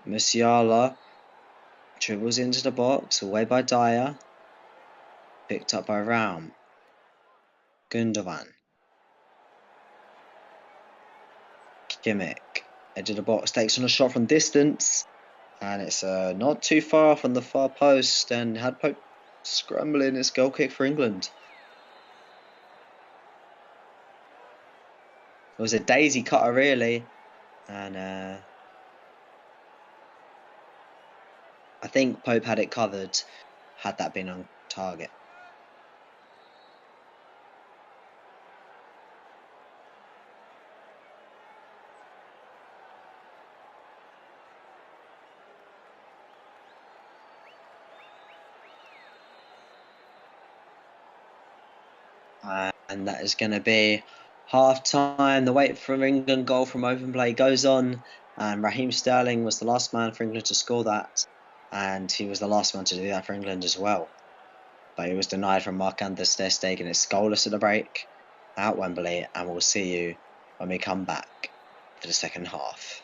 Musiala dribbles into the box, away by Dyer. Picked up by Raum. Gundogan. Kimmich. Edge of the box, takes on a shot from distance. And it's not too far from the far post. And had Pope scrambling his goal kick for England. It was a daisy cutter, really. And I think Pope had it covered had that been on target. And that is going to be half time. The wait for England goal from open play goes on, and Raheem Sterling was the last man for England to score that, and he was the last man to do that for England as well. But he was denied from Marc-André ter Stegen. It's goalless at the break at Wembley, and we'll see you when we come back for the second half.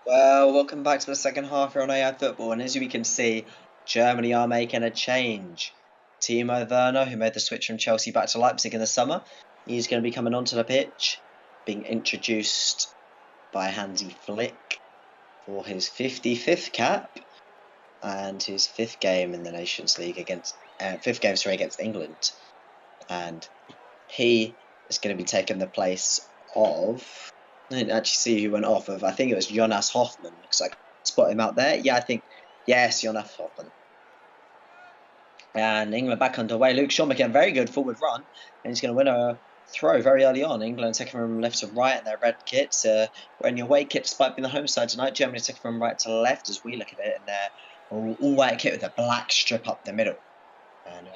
Well, welcome back to the second half here on AI Football, and as we can see, Germany are making a change. Timo Werner, who made the switch from Chelsea back to Leipzig in the summer, he's going to be coming onto the pitch, being introduced by Hansi Flick for his 55th cap and his fifth game in the Nations League against England, and he is going to be taking the place of. I didn't actually see who went off of. I think it was Jonas Hoffman because I spot him out there. Yeah, I think yes, Jonas Hoffman. And England back underway. Luke Shaw making a very good forward run, and he's going to win a throw very early on. England taking from left to right in their red kits. Wearing your away kit despite being the home side tonight. Germany taking from right to left as we look at it in their all white kit with a black strip up the middle. And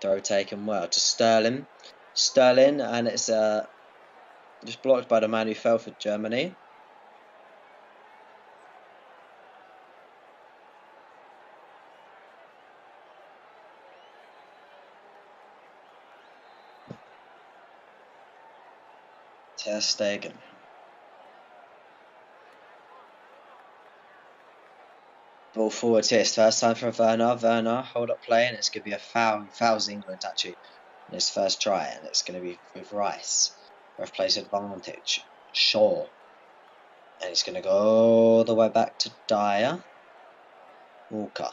throw taken well to Sterling. And it's just blocked by the man who fell for Germany. Ter Stegen. Ball forward here. It's first time for Werner. Werner, hold up play, and it's going to be a foul. He fouls England actually in his first try, and it's going to be with Rice. Ref plays advantage. Shaw. And he's going to go all the way back to Dyer. Walker.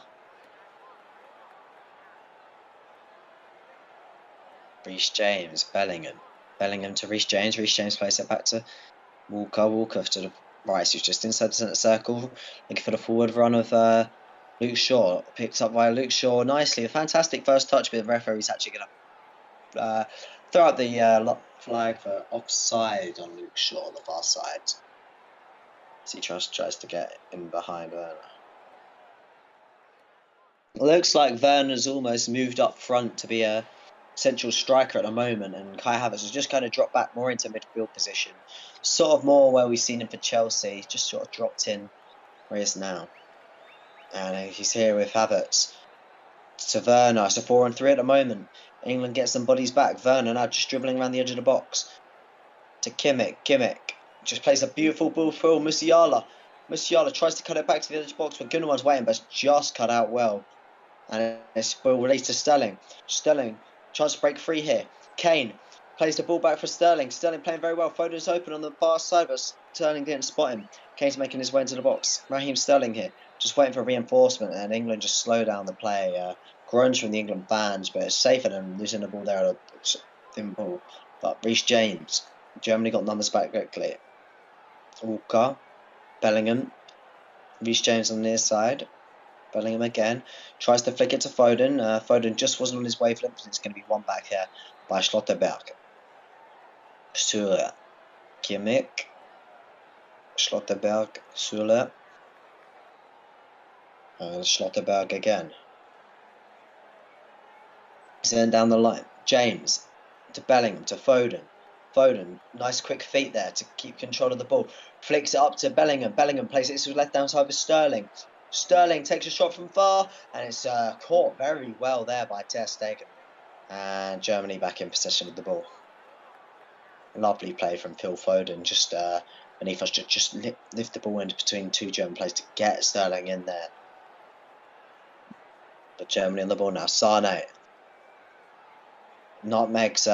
Reece James. Bellingham. Bellingham to Reece James. Reece James plays it back to Walker. Walker to the Rice, who's just inside the centre circle. Looking for the forward run of Luke Shaw. Picked up by Luke Shaw nicely. A fantastic first touch, but the referee's actually going to throw out the flag for offside on Luke Shaw on the far side. As he tries to get in behind Werner. It looks like Werner's almost moved up front to be a central striker at the moment, and Kai Havertz has just kind of dropped back more into midfield position. Sort of more where we've seen him for Chelsea, just sort of dropped in where he is now. And he's here with Havertz. To Werner, it's a 4-on-3 at the moment. England gets some bodies back. Werner now just dribbling around the edge of the box. To Kimmich. Kimmich just plays a beautiful ball through Musiala. Musiala tries to cut it back to the edge of the box, but Gundogan's waiting, but it's just cut out well. And it's ball released to Sterling. Sterling, chance to break free here. Kane plays the ball back for Sterling. Sterling playing very well. Foden's open on the far side, but Sterling didn't spot him. Kane's making his way into the box. Raheem Sterling here, just waiting for reinforcement, and England just slow down the play. Groans from the England fans, but it's safer than losing the ball there at a thin ball. But Reece James, Germany got numbers back quickly. Walker, Bellingham, Reece James on the near side. Bellingham again, tries to flick it to Foden. Foden just wasn't on his wavelength, and it's going to be one back here by Schlotterberg. Süle, Kimmich, Schlotterberg, Süle, and Schlotterberg again. Then down the line, James to Bellingham to Foden. Foden, nice quick feet there to keep control of the ball. Flicks it up to Bellingham. Bellingham plays it to the left down side with Sterling. Sterling takes a shot from far, and it's caught very well there by Ter Stegen. And Germany back in possession of the ball. Lovely play from Phil Foden, just beneath us, just lift the ball in between two German players to get Sterling in there. But Germany on the ball now. Sane. Nutmegs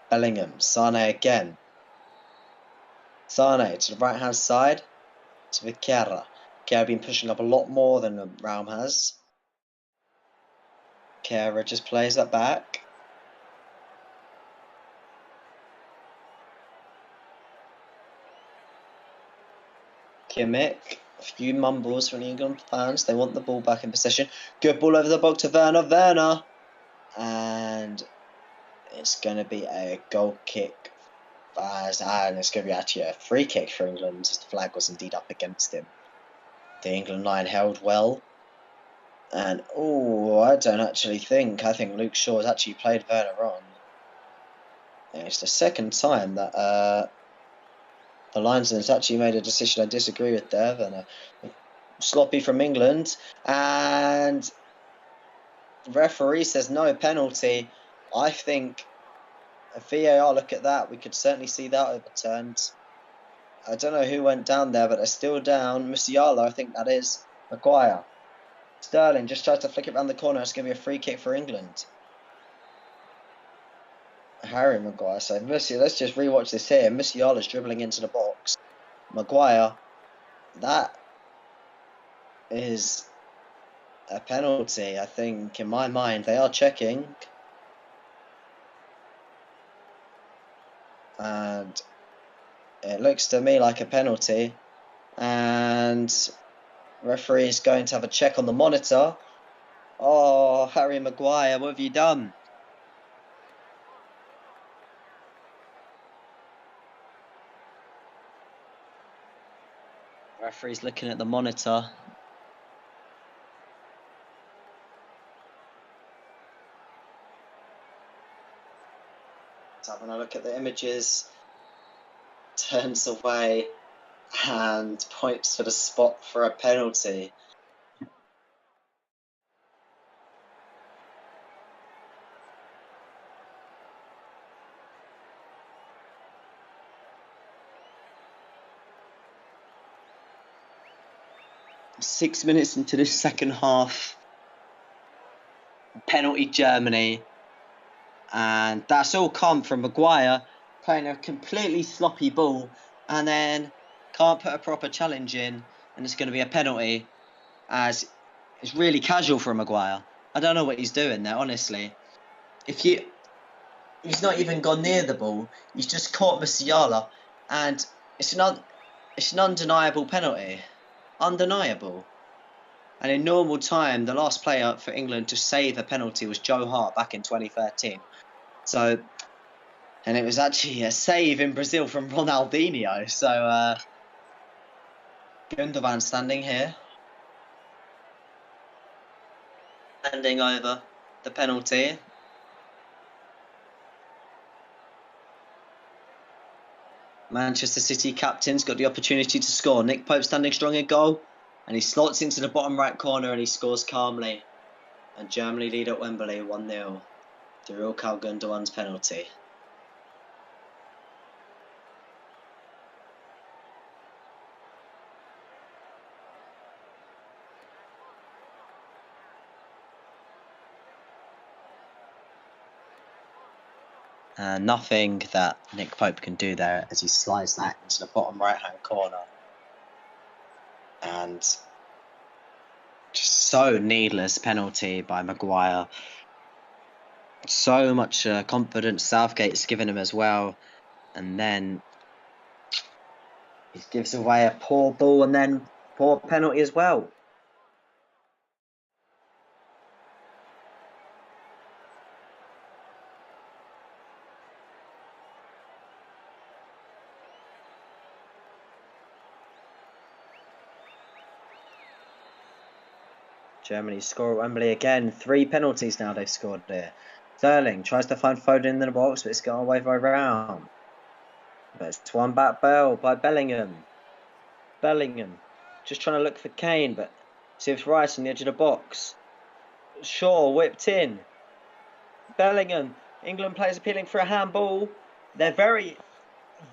Bellingham. Sane again. Sane to the right hand side to Viqueira. Viqueira been pushing up a lot more than Raum has. Viqueira just plays that back. Kimmich. A few mumbles from the England fans. They want the ball back in possession. Good ball over the box to Werner. Werner. And it's going to be a goal kick. And it's going to be actually a free kick for England, as the flag was indeed up against him. The England line held well. And, I don't actually think. I think Luke Shaw has actually played Werner on. And it's the second time that the linesman has actually made a decision I disagree with there. Werner. Sloppy from England. And the referee says no penalty. I think a VAR look at that, we could certainly see that overturned. I don't know who went down there, but they're still down. Musiala, I think that is. Maguire. Sterling just tries to flick it around the corner. It's going to be a free kick for England. Harry Maguire. So let's just rewatch this here. Musiala's dribbling into the box. Maguire. That is a penalty, I think, in my mind. They are checking. And it looks to me like a penalty. And referee is going to have a check on the monitor. Oh, Harry Maguire, what have you done? Referee's looking at the monitor. So when I look at the images, turns away and points to the spot for a penalty. Six minutes into this second half, penalty Germany, and that's all come from Maguire playing a completely sloppy ball and then can't put a proper challenge in, and it's going to be a penalty, as it's really casual for Maguire. I don't know what he's doing there, honestly. He's not even gone near the ball. He's just caught Musiala, and it's an undeniable penalty. Undeniable. And in normal time, the last player for England to save a penalty was Joe Hart back in 2013. So, and it was actually a save in Brazil from Ronaldinho. So, Gundogan standing here, handing over the penalty. Manchester City captain's got the opportunity to score. Nick Pope standing strong in goal, and he slots into the bottom right corner and he scores calmly. And Germany lead at Wembley 1-0 through Ilkay Gundogan's penalty. Nothing that Nick Pope can do there as he slides that into the bottom right-hand corner. And just so needless penalty by Maguire. So much confidence Southgate's given him as well. And then he gives away a poor ball and then poor penalty as well. Germany score at Wembley again. 3 penalties now they've scored there. Sterling tries to find Foden in the box, but it's gone away by round. But it's one back by Bellingham. Bellingham just trying to look for Kane, but see if Rice on the edge of the box. Shaw whipped in. Bellingham. England players appealing for a handball. They're very,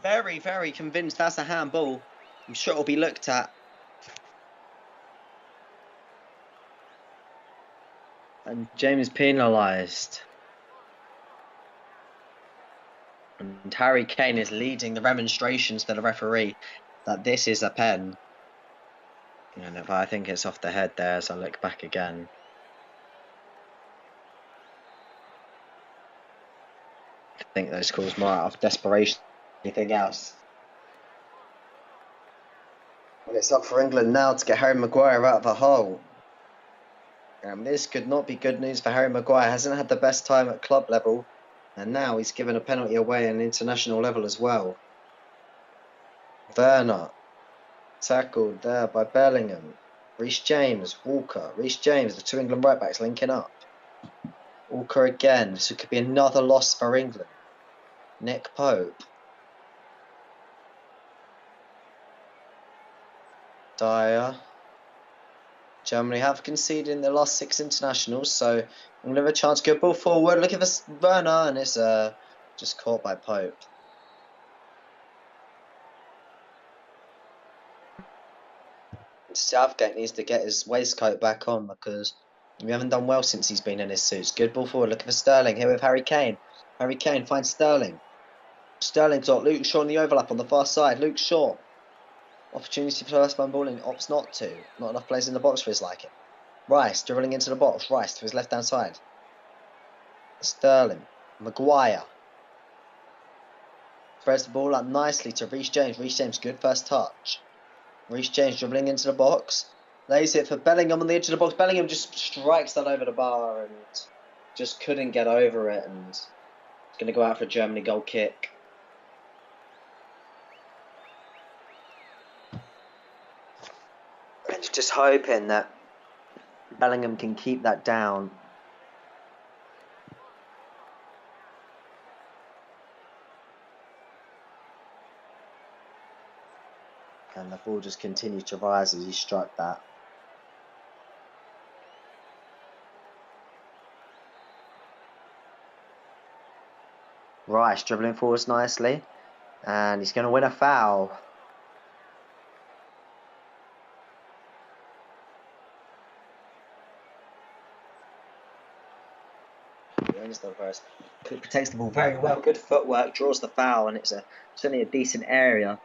very, very convinced that's a handball. I'm sure it'll be looked at. And James penalised. And Harry Kane is leading the remonstrations to the referee that this is a pen. And if I think it's off the head there as I look back again. I think those calls more out of desperation than anything else. Well, it's up for England now to get Harry Maguire out of the hole. This could not be good news for Harry Maguire. Hasn't had the best time at club level, and now he's given a penalty away at an international level as well. Werner tackled there by Bellingham. Reece James, Walker, Reece James, the 2 England right backs linking up. Walker again. So it could be another loss for England. Nick Pope. Dyer. Germany have conceded in the last 6 internationals, so England have a chance. Good ball forward. Look at this Werner, and it's just caught by Pope. Southgate needs to get his waistcoat back on because we haven't done well since he's been in his suits. Good ball forward, looking for Sterling here with Harry Kane. Harry Kane finds Sterling. Sterling's got Luke Shaw on the overlap on the far side. Luke Shaw. Opportunity for first man ball in, opts not to. Not enough players in the box for his liking. Rice dribbling into the box. Rice to his left hand side. Sterling. Maguire. Spreads the ball up nicely to Reece James. Reece James, good first touch. Reece James dribbling into the box. Lays it for Bellingham on the edge of the box. Bellingham just strikes that over the bar and just couldn't get over it. And it's going to go out for a Germany goal kick. And just hoping that Bellingham can keep that down. And the ball just continued to rise as he struck that. Rice dribbling forwards nicely. And he's going to win a foul. Protects the ball very well. Good footwork, draws the foul, and it's certainly a decent area.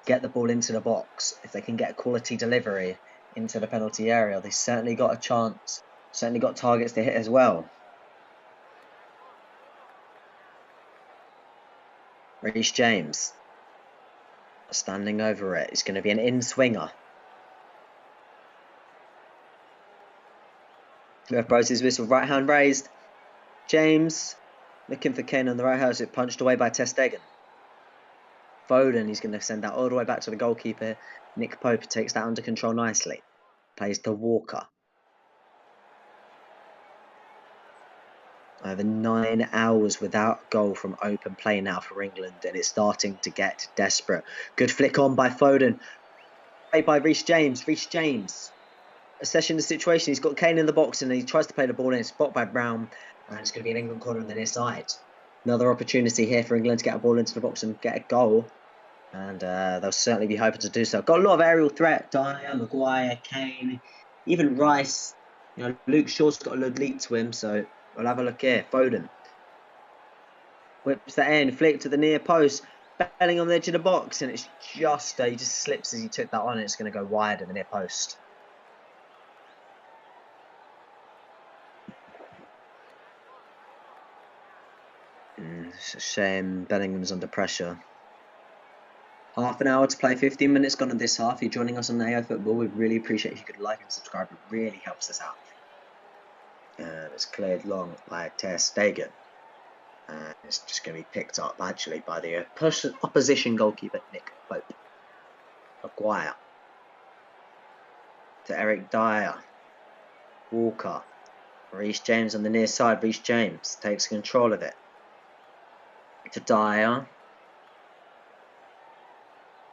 Get the ball into the box. If they can get a quality delivery into the penalty area, they certainly got a chance. Certainly got targets to hit as well. Reece James standing over it. It's going to be an in-swinger. Ref blows his whistle, right hand raised. James looking for Kane on the right hand, it punched away by ter Stegen. Foden, he's going to send that all the way back to the goalkeeper. Nick Pope takes that under control nicely. Plays to Walker. Over 9 hours without goal from open play now for England, and it's starting to get desperate. Good flick on by Foden. Played by Reece James. Reece James assessing the situation. He's got Kane in the box and he tries to play the ball in. It's blocked by Brown, and it's going to be an England corner on the near side. Another opportunity here for England to get a ball into the box and get a goal. And they'll certainly be hoping to do so. Got a lot of aerial threat. Dyer, Maguire, Kane, even Rice. You know, Luke Shaw's got a little leap to him, so we'll have a look here. Foden whips that in, flick to the near post. Bellingham on the edge of the box, and it's just, he just slips as he took that on, and it's going to go wide at the near post. It's a shame Bellingham's under pressure. Half an hour to play, 15 minutes gone in this half. If you're joining us on AO Football, we'd really appreciate if you could like and subscribe. It really helps us out. And it's cleared long by ter Stegen. And it's just going to be picked up, actually, by the opposition goalkeeper, Nick Pope. Maguire. To Eric Dyer. Walker. Reece James on the near side. Reece James takes control of it. To Dyer.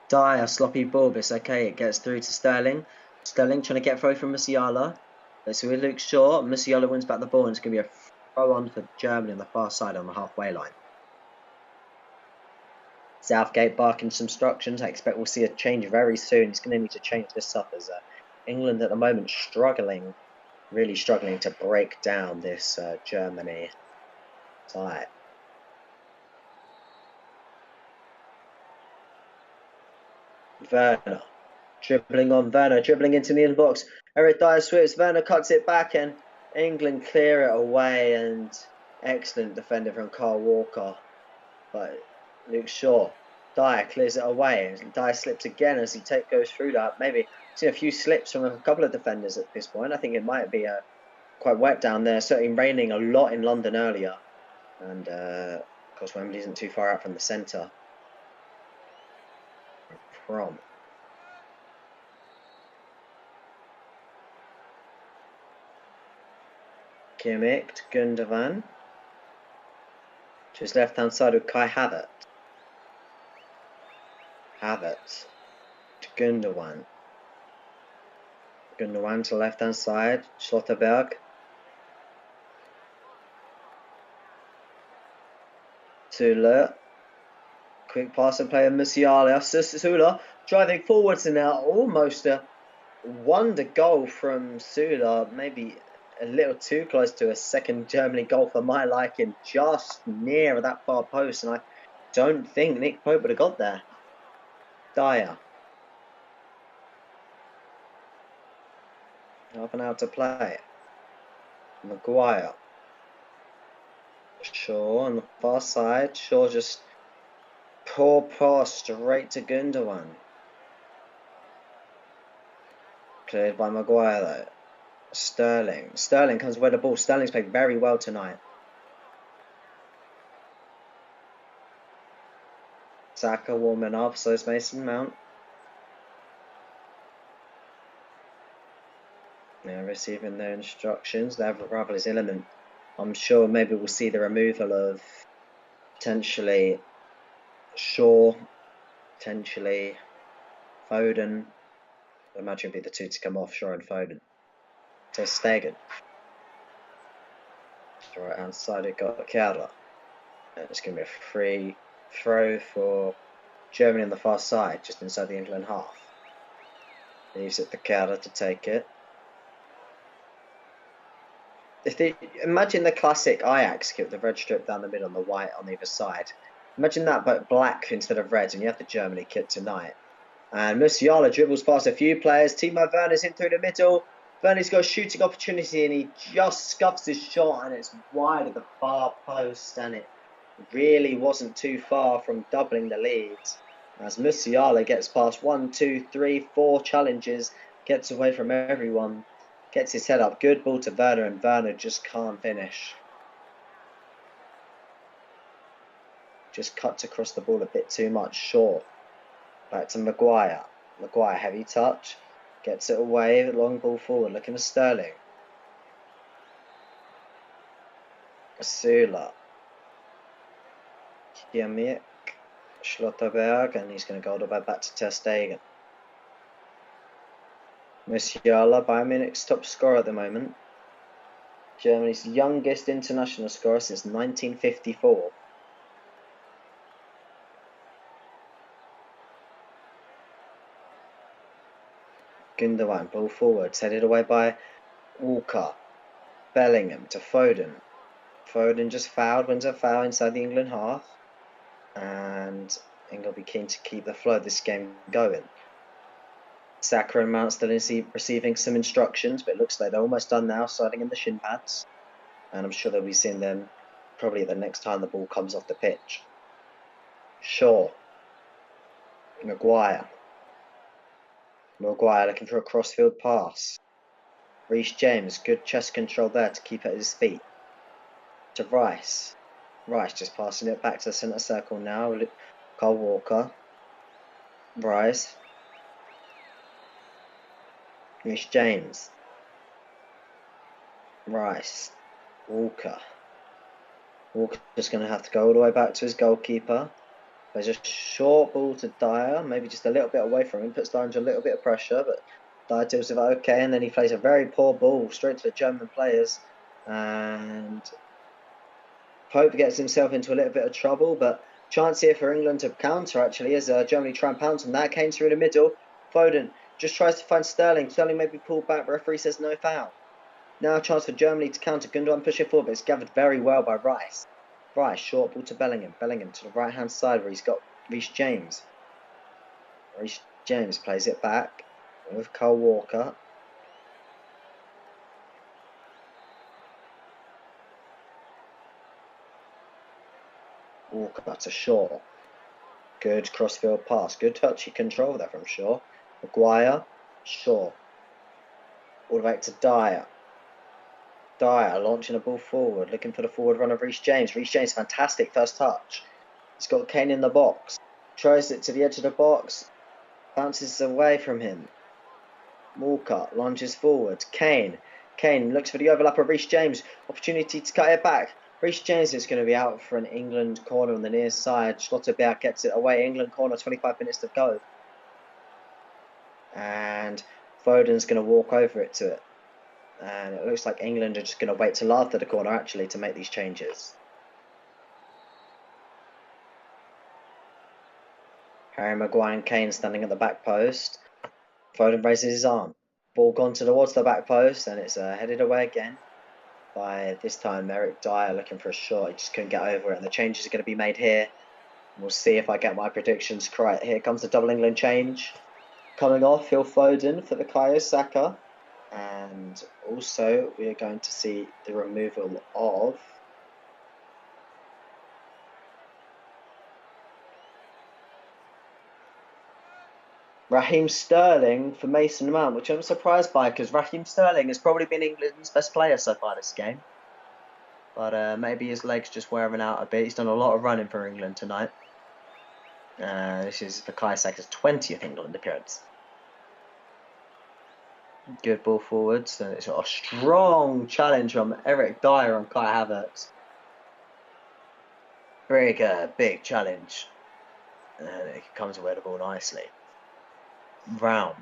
Dyer, sloppy ball, but it's okay. It gets through to Sterling. Sterling trying to get throw from Musiala. So with Luke Shaw, Musiala wins back the ball, and it's going to be a throw on for Germany on the far side on the halfway line. Southgate barking some instructions. I expect we'll see a change very soon. He's going to need to change this up as England at the moment struggling, really struggling to break down this Germany side. Werner, dribbling into the inbox. Eric Dyer sweeps, Werner cuts it back, and England clear it away, and excellent defender from Kyle Walker. But Luke Shaw, Dyer clears it away, and Dyer slips again as he goes through that. Maybe seen a few slips from a couple of defenders at this point. I think it might be quite wet down there. Certainly raining a lot in London earlier, and of course Wembley isn't too far out from the centre. From Kimmich to Gundogan to his left hand side with Kai Havertz. Havertz to Gundogan. Gundogan to left hand side. Schlotterberg. Süle. Quick pass and play of Musiala. Süle driving forwards and now almost a wonder goal from Sula, maybe a little too close to a second Germany goal for my liking, just near that far post, and I don't think Nick Pope would have got there. Dyer. Half an hour to play. Maguire. Shaw on the far side. Shaw just poor pass straight to Gundogan. Cleared by Maguire though. Sterling. Sterling comes with the ball. Sterling's played very well tonight. Saka warming up, so is Mason Mount. They're receiving their instructions. Their rival is Element. I'm sure maybe we'll see the removal of potentially Shaw, potentially Foden. I imagine it'd be the two to come off, Shaw and Foden. So Stegen. The right hand side, it got Chiara. And it's going to be a free throw for Germany on the far side, just inside the England half. Leaves it to Chiara to take it. If they imagine the classic Ajax kit, the red strip down the middle and the white on either side. Imagine that, but black instead of red, and you have the Germany kit tonight. And Musiala dribbles past a few players. Timo Werner's in through the middle. Werner's got a shooting opportunity, and he just scuffs his shot, and it's wide of the far post, and it really wasn't too far from doubling the lead. As Musiala gets past 1, 2, 3, 4 challenges, gets away from everyone. Gets his head up. Good ball to Werner, and Werner just can't finish. Just cuts across the ball a bit too much. Short. Back to Maguire. Maguire, heavy touch. Gets it away. Long ball forward. Looking at Sterling. Sula. Kimmich. Schlotterberg. And he's going to go all the way back to Ter Stegen. Musiala, Bayern Munich's top scorer at the moment. Germany's youngest international scorer since 1954. Gundogan, ball forwards, headed away by Walker. Bellingham to Foden. Foden just fouled, wins a foul inside the England half. And England will be keen to keep the flow of this game going. Saka and Mount still receiving some instructions, but it looks like they're almost done now, sliding in the shin pads. And I'm sure they'll be seeing them probably the next time the ball comes off the pitch. Shaw. Maguire. Maguire looking for a crossfield pass. Reece James, good chest control there to keep at his feet. To Rice. Rice just passing it back to the centre circle now. Kyle Walker. Rice. Reece James. Rice. Walker. Walker's going to have to go all the way back to his goalkeeper. There's a short ball to Dyer, maybe just a little bit away from him, puts Dyer under a little bit of pressure, but Dyer deals with it okay, and then he plays a very poor ball straight to the German players, and Pope gets himself into a little bit of trouble, but chance here for England to counter actually, as Germany try and pounce on that. Kane through the middle, Foden just tries to find Sterling, Sterling may be pulled back, referee says no foul. Now a chance for Germany to counter, Gundogan pushing forward, but it's gathered very well by Rice. Rice, short ball to Bellingham. Bellingham to the right hand side where he's got Reece James. Reece James plays it back with Kyle Walker. Walker to Shaw. Good crossfield pass. Good touchy control there from Shaw. Maguire. Shaw. All the way to Dyer. Dyer launching the ball forward, looking for the forward run of Reece James. Reece James, fantastic first touch. He's got Kane in the box. Tries it to the edge of the box. Bounces away from him. Walker launches forward. Kane. Kane looks for the overlap of Reece James. Opportunity to cut it back. Reece James is going to be out for an England corner on the near side. Schlotterberg gets it away. England corner, 25 minutes to go. And Foden's going to walk over it to it. And it looks like England are just going to wait till after the corner actually to make these changes. Harry Maguire and Kane standing at the back post. Foden raises his arm. Ball gone towards the back post, and it's headed away again by, this time, Eric Dyer looking for a shot. He just couldn't get over it, and the changes are going to be made here. We'll see if I get my predictions correct. Here comes the double England change. Coming off, Phil Foden for the Bukayo Saka. And also, we are going to see the removal of Raheem Sterling for Mason Mount, which I'm surprised by, because Raheem Sterling has probably been England's best player so far this game. But maybe his leg's just wearing out a bit. He's done a lot of running for England tonight. This is Bukayo Saka's 20th England appearance. Good ball forwards. And it's a strong challenge from Eric Dyer on Kai Havertz. Very good, big challenge. And it comes away the ball nicely. Round.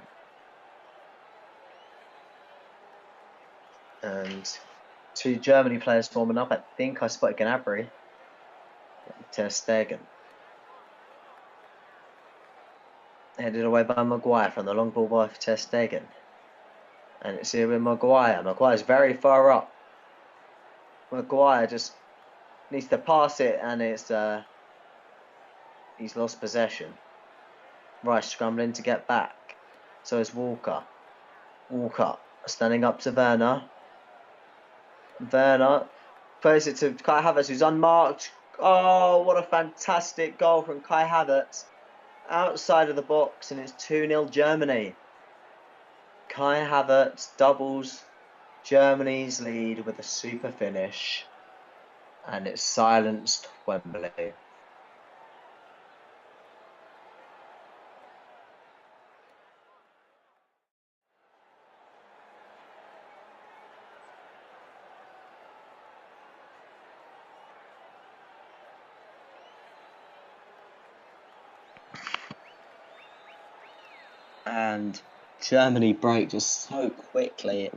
And two Germany players forming up. I think I spotted Gnabry. Ter Stegen. Headed away by Maguire from the long ball by Ter Stegen. And it's here with Maguire. Maguire's very far up. Maguire just needs to pass it, and it's he's lost possession. Rice scrambling to get back. So is Walker. Walker standing up to Werner. Werner plays it to Kai Havertz, who's unmarked. Oh, what a fantastic goal from Kai Havertz. Outside of the box, and it's 2-0 Germany. Kai Havertz doubles Germany's lead with a super finish. And it's silenced Wembley. And Germany broke just so quickly.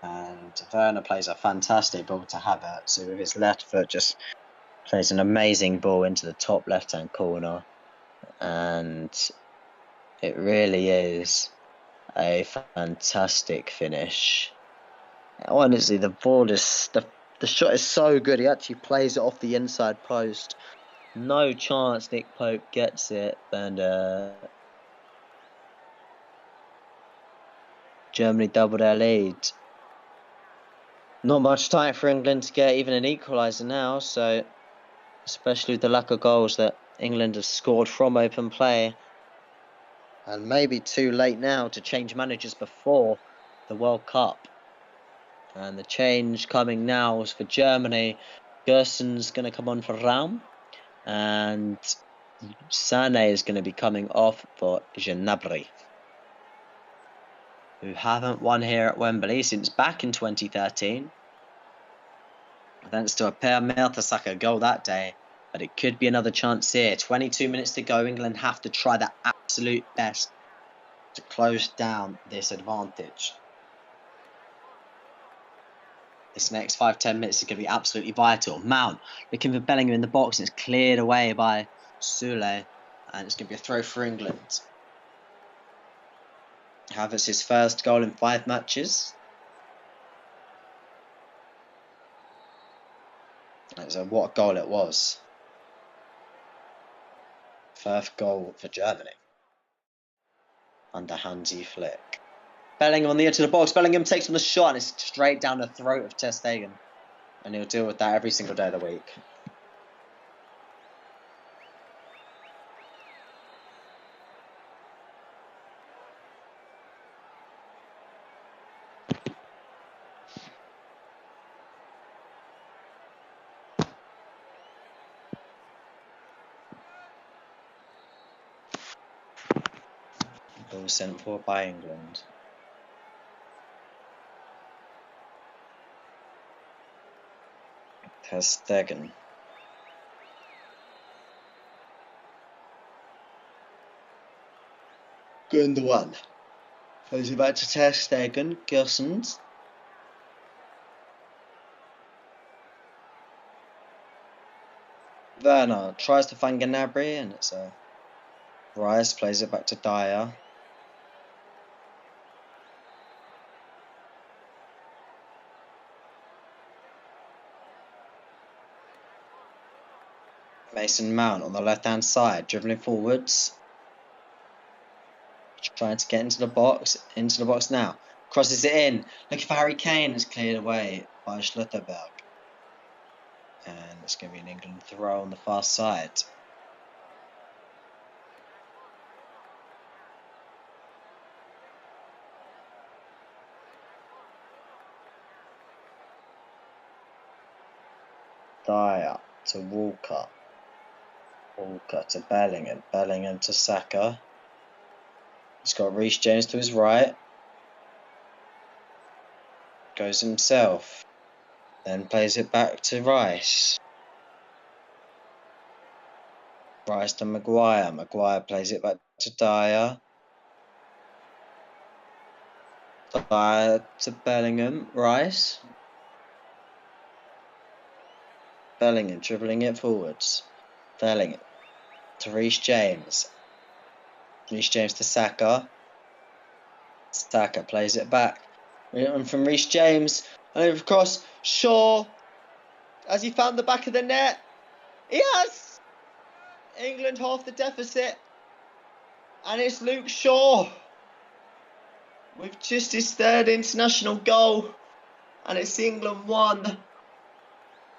And Werner plays a fantastic ball to Havertz, who with his left foot just plays an amazing ball into the top left-hand corner. And it really is a fantastic finish. Honestly, the ball is the shot is so good. He actually plays it off the inside post. No chance Nick Pope gets it, and Germany double their lead. Not much time for England to get even an equaliser now, so especially with the lack of goals that England have scored from open play. And maybe too late now to change managers before the World Cup. And the change coming now is for Germany. Gerson's going to come on for Raum. And Sané is going to be coming off for Gnabry, who haven't won here at Wembley since back in 2013. Thanks to a Per Mertesacker goal that day. But it could be another chance here. 22 minutes to go. England have to try their absolute best to close down this advantage. This next 5-10 minutes is going to be absolutely vital. Mount looking for Bellingham in the box, and it's cleared away by Sule. And it's going to be a throw for England. Havertz his first goal in 5 matches. So what a goal it was. First goal for Germany under Hansi Flick. Bellingham on the edge of the box. Bellingham takes on the shot, and it's straight down the throat of Ter Stegen. And he'll deal with that every single day of the week. Ball sent for by England. Ter Stegen. Gundogan. Goes it back to Ter Stegen. Gosens. Werner tries to find Gnabry, and it's a Rice plays it back to Dyer. Mason Mount on the left-hand side, dribbling forwards. Trying to get into the box now. Crosses it in. Looking for Harry Kane, is cleared away by Schlotterberg. And it's going to be an England throw on the far side. Dyer to Walker. Walker to Bellingham. Bellingham to Saka. He's got Reece James to his right. Goes himself. Then plays it back to Rice. Rice to Maguire. Maguire plays it back to Dyer. Dyer to Bellingham. Rice. Bellingham dribbling it forwards. Bellingham to Reece James. Reece James to Saka. Saka plays it back. And from Reece James. And over across. Shaw. Has he found the back of the net? He has! England half the deficit. And it's Luke Shaw. With just his third international goal. And it's England 1.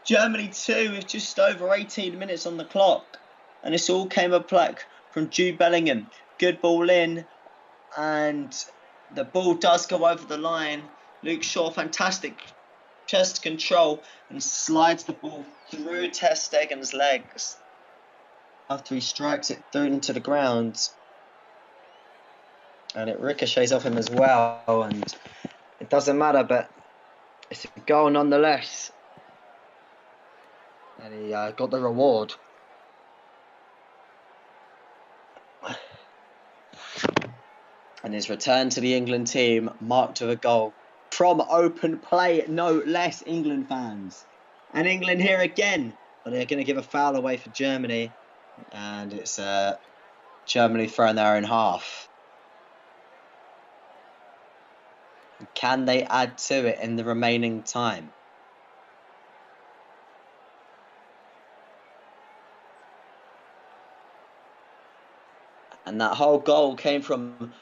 Germany 2 with just over 18 minutes on the clock. And this all came a plaque from Jude Bellingham. Good ball in. And the ball does go over the line. Luke Shaw, fantastic chest control. And slides the ball through Ter Stegen's legs. After he strikes it through into the ground. And it ricochets off him as well. And it doesn't matter, but it's a goal nonetheless. And he got the reward. And his return to the England team marked with a goal from open play, no less, England fans. And England here again. But they're going to give a foul away for Germany. And it's Germany throwing their own half. Can they add to it in the remaining time? And that whole goal came from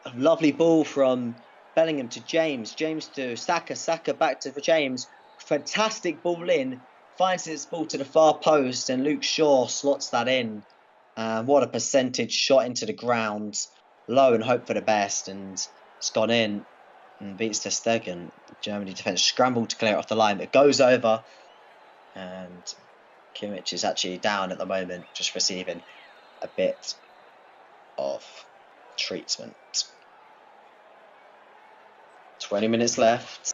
a lovely ball from Bellingham to James. James to Saka. Saka back to James. Fantastic ball in. Finds his ball to the far post. And Luke Shaw slots that in. What a percentage shot into the ground. Low and hope for the best. And it's gone in. And beats Ter Stegen. Germany defence scrambled to clear it off the line. But it goes over. And Kimmich is actually down at the moment. Just receiving a bit of treatment. 20 minutes left.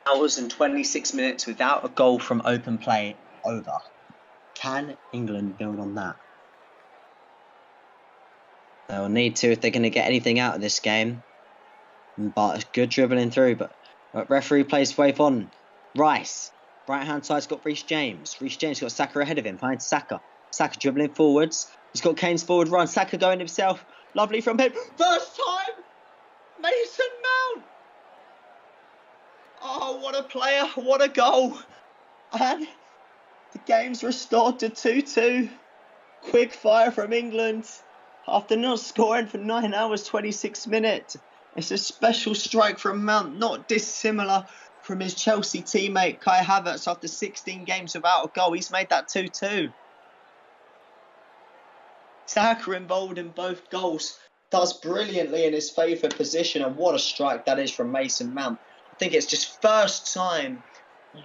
Hours and 26 minutes without a goal from open play over. Can England build on that? They'll need to if they're going to get anything out of this game. But good dribbling through. But referee plays wave on. Rice. Right hand side's got Reece James. Reece James got Saka ahead of him. Finds Saka. Saka dribbling forwards. He's got Kane's forward run. Saka going himself. Lovely from him. First time! Mason Mount! Oh, what a player, what a goal. And the game's restored to 2-2. Quick fire from England. After not scoring for 9 hours, 26 minutes. It's a special strike from Mount, not dissimilar from his Chelsea teammate Kai Havertz after 16 games without a goal. He's made that 2-2. Saka involved in both goals. Does brilliantly in his favoured position. And what a strike that is from Mason Mount. I think it's just first time,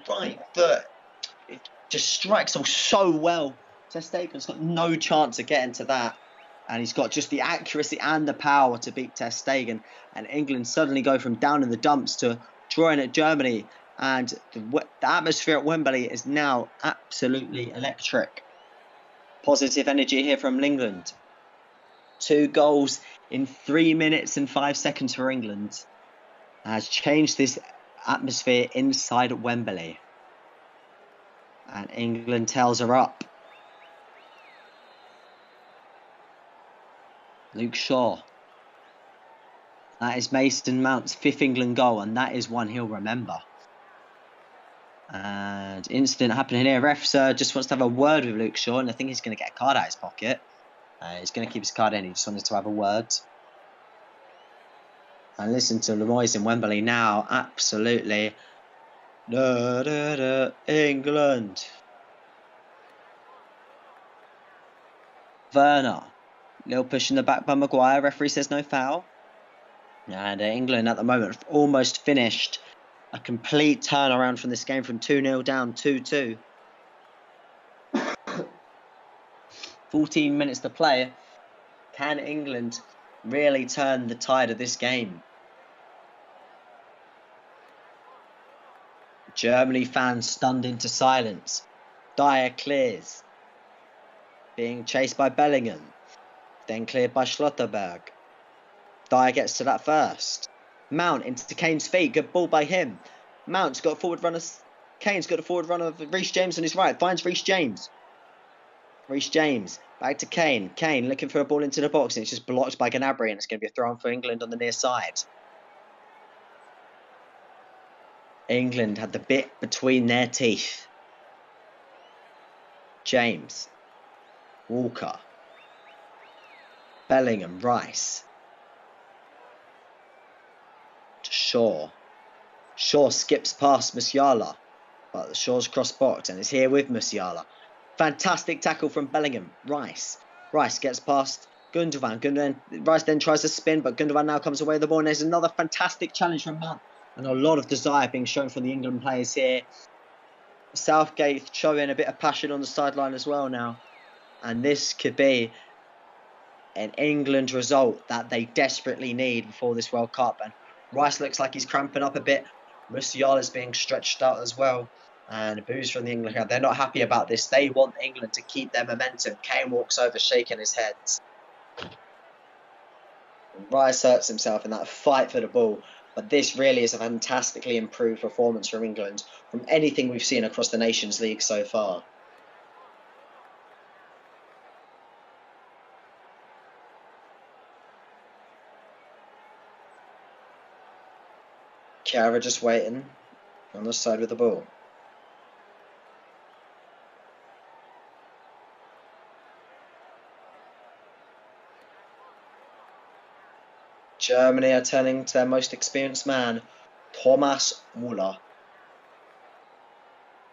right, that it just strikes all so well. Ter Stegen's got no chance of getting to that. And he's got just the accuracy and the power to beat Ter Stegen. And England suddenly go from down in the dumps to drawing at Germany. And the atmosphere at Wembley is now absolutely electric. Positive energy here from England. 2 goals in 3 minutes and 5 seconds for England has changed this atmosphere inside Wembley. And England tails are up. Luke Shaw. That is Mason Mount's 5th England goal, and that is one he'll remember. And incident happening here. Ref just wants to have a word with Luke Shaw, and I think he's going to get a card out of his pocket. He's going to keep his card in. He just wanted to have a word. And listen to Lemoyes in Wembley now. Absolutely. England. Werner. Little push in the back by Maguire. Referee says no foul. And England at the moment have almost finished a complete turnaround from this game from 2-0 down 2-2. 14 minutes to play. Can England really turn the tide of this game? Germany fans stunned into silence. Dyer clears. Being chased by Bellingham. Then cleared by Schlotterberg. Dyer gets to that first. Mount into Kane's feet. Good ball by him. Mount's got a forward runner. Kane's got a forward runner of Reece James on his right. Finds Reece James. Reece James. Back to Kane. Kane looking for a ball into the box. And it's just blocked by Gnabry. And it's going to be a throw on for England on the near side. England had the bit between their teeth. James. Walker. Bellingham. Rice. To Shaw. Shaw skips past Musiala. But Shaw's cross box and is here with Musiala. Fantastic tackle from Bellingham. Rice. Rice gets past Gundogan. Rice then tries to spin, but Gundogan now comes away with the ball. And there's another fantastic challenge from Mount. And a lot of desire being shown from the England players here. Southgate showing a bit of passion on the sideline as well now. And this could be an England result that they desperately need before this World Cup. And Rice looks like he's cramping up a bit. Musiala's being stretched out as well. And boos from the England crowd. They're not happy about this. They want England to keep their momentum. Kane walks over shaking his head. Rice hurts himself in that fight for the ball. But this really is a fantastically improved performance from England from anything we've seen across the Nations League so far. Chiara just waiting on the side with the ball. Germany are turning to their most experienced man, Thomas Müller.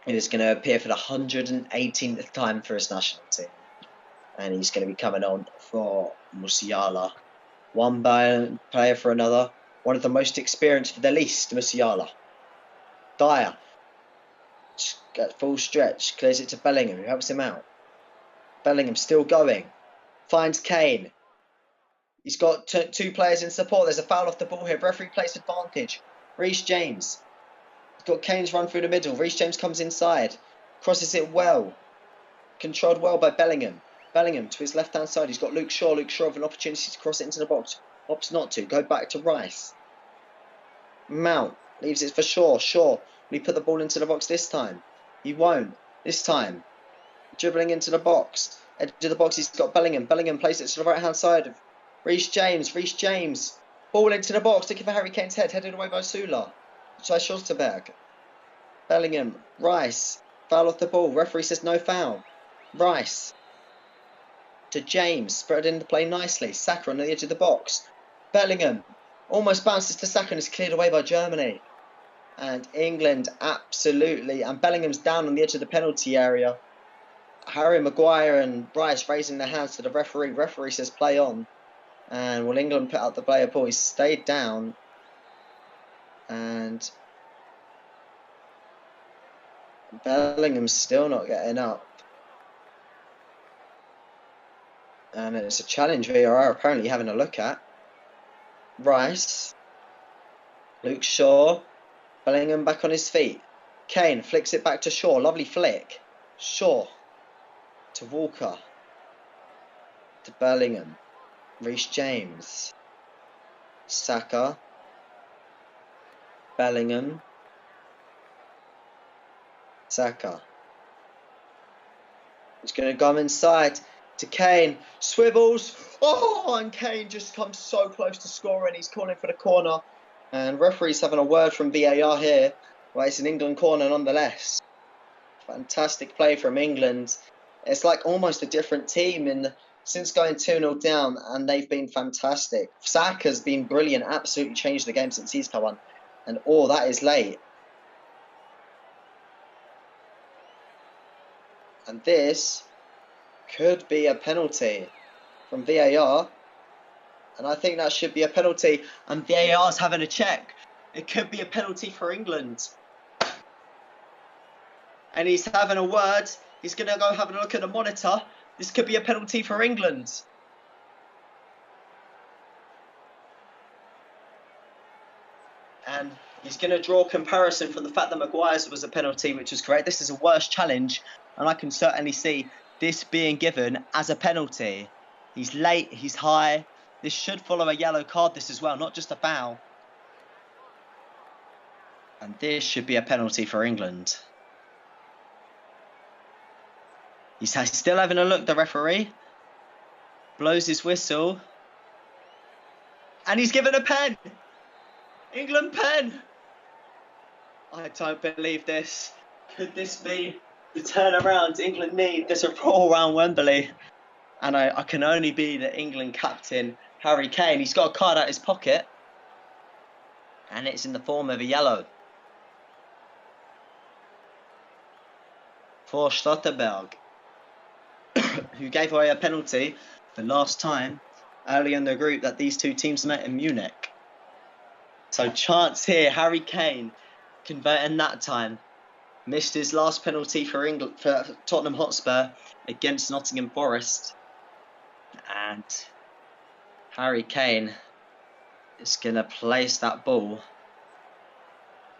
He is going to appear for the 118th time for his national team. And he's going to be coming on for Musiala. One player for another. One of the most experienced for the least, Musiala. Dyer. At full stretch. Clears it to Bellingham, who helps him out. Bellingham still going. Finds Kane. He's got 2 players in support. There's a foul off the ball here. Referee plays advantage. Reece James. He's got Kane's run through the middle. Reece James comes inside. Crosses it well. Controlled well by Bellingham. Bellingham to his left-hand side. He's got Luke Shaw. Luke Shaw with an opportunity to cross it into the box. Opts not to. Go back to Rice. Mount. Leaves it for Shaw. Shaw. Will he put the ball into the box this time? He won't. This time. Dribbling into the box. Edge of the box. He's got Bellingham. Bellingham plays it to the right-hand side of Reece James. Reece James. Ball into the box. Looking for Harry Kane's head. Headed away by Sula. By Schlotterberg. Bellingham. Rice. Foul off the ball. Referee says no foul. Rice. To James. Spread into play nicely. Saka on the edge of the box. Bellingham. Almost bounces to Saka and is cleared away by Germany. And England absolutely. And Bellingham's down on the edge of the penalty area. Harry Maguire and Rice raising their hands to the referee. Referee says play on. And will England put out the player ball? He's stayed down. And Bellingham's still not getting up. And it's a challenge VAR apparently having a look at. Rice. Luke Shaw. Bellingham back on his feet. Kane flicks it back to Shaw. Lovely flick. Shaw. To Walker. To Bellingham. Reece James. Saka. Bellingham. Saka. He's going to go inside to Kane. Swivels. Oh, and Kane just comes so close to scoring. He's calling for the corner. And referee's having a word from VAR here. Well, it's an England corner nonetheless. Fantastic play from England. It's like almost a different team since going 2-0 down, and they've been fantastic. Saka's been brilliant, absolutely changed the game since he's come on. And that is late. And this could be a penalty from VAR. And I think that should be a penalty. And VAR's having a check. It could be a penalty for England. And he's having a word. He's going to go have a look at the monitor. This could be a penalty for England. And he's going to draw a comparison from the fact that Maguire's was a penalty, which was correct. This is a worse challenge. And I can certainly see this being given as a penalty. He's late. He's high. This should follow a yellow card, this as well, not just a foul. And this should be a penalty for England. He's still having a look, the referee. Blows his whistle. And he's given a pen. England pen. I don't believe this. Could this be the turnaround England need? There's a brawl around Wembley. And I can only be the England captain, Harry Kane. He's got a card out his pocket. And it's in the form of a yellow. For Stotterberg, who gave away a penalty the last time early in the group that these two teams met in Munich. So chance here, Harry Kane converting that time. Missed his last penalty for Tottenham Hotspur against Nottingham Forest. And Harry Kane is going to place that ball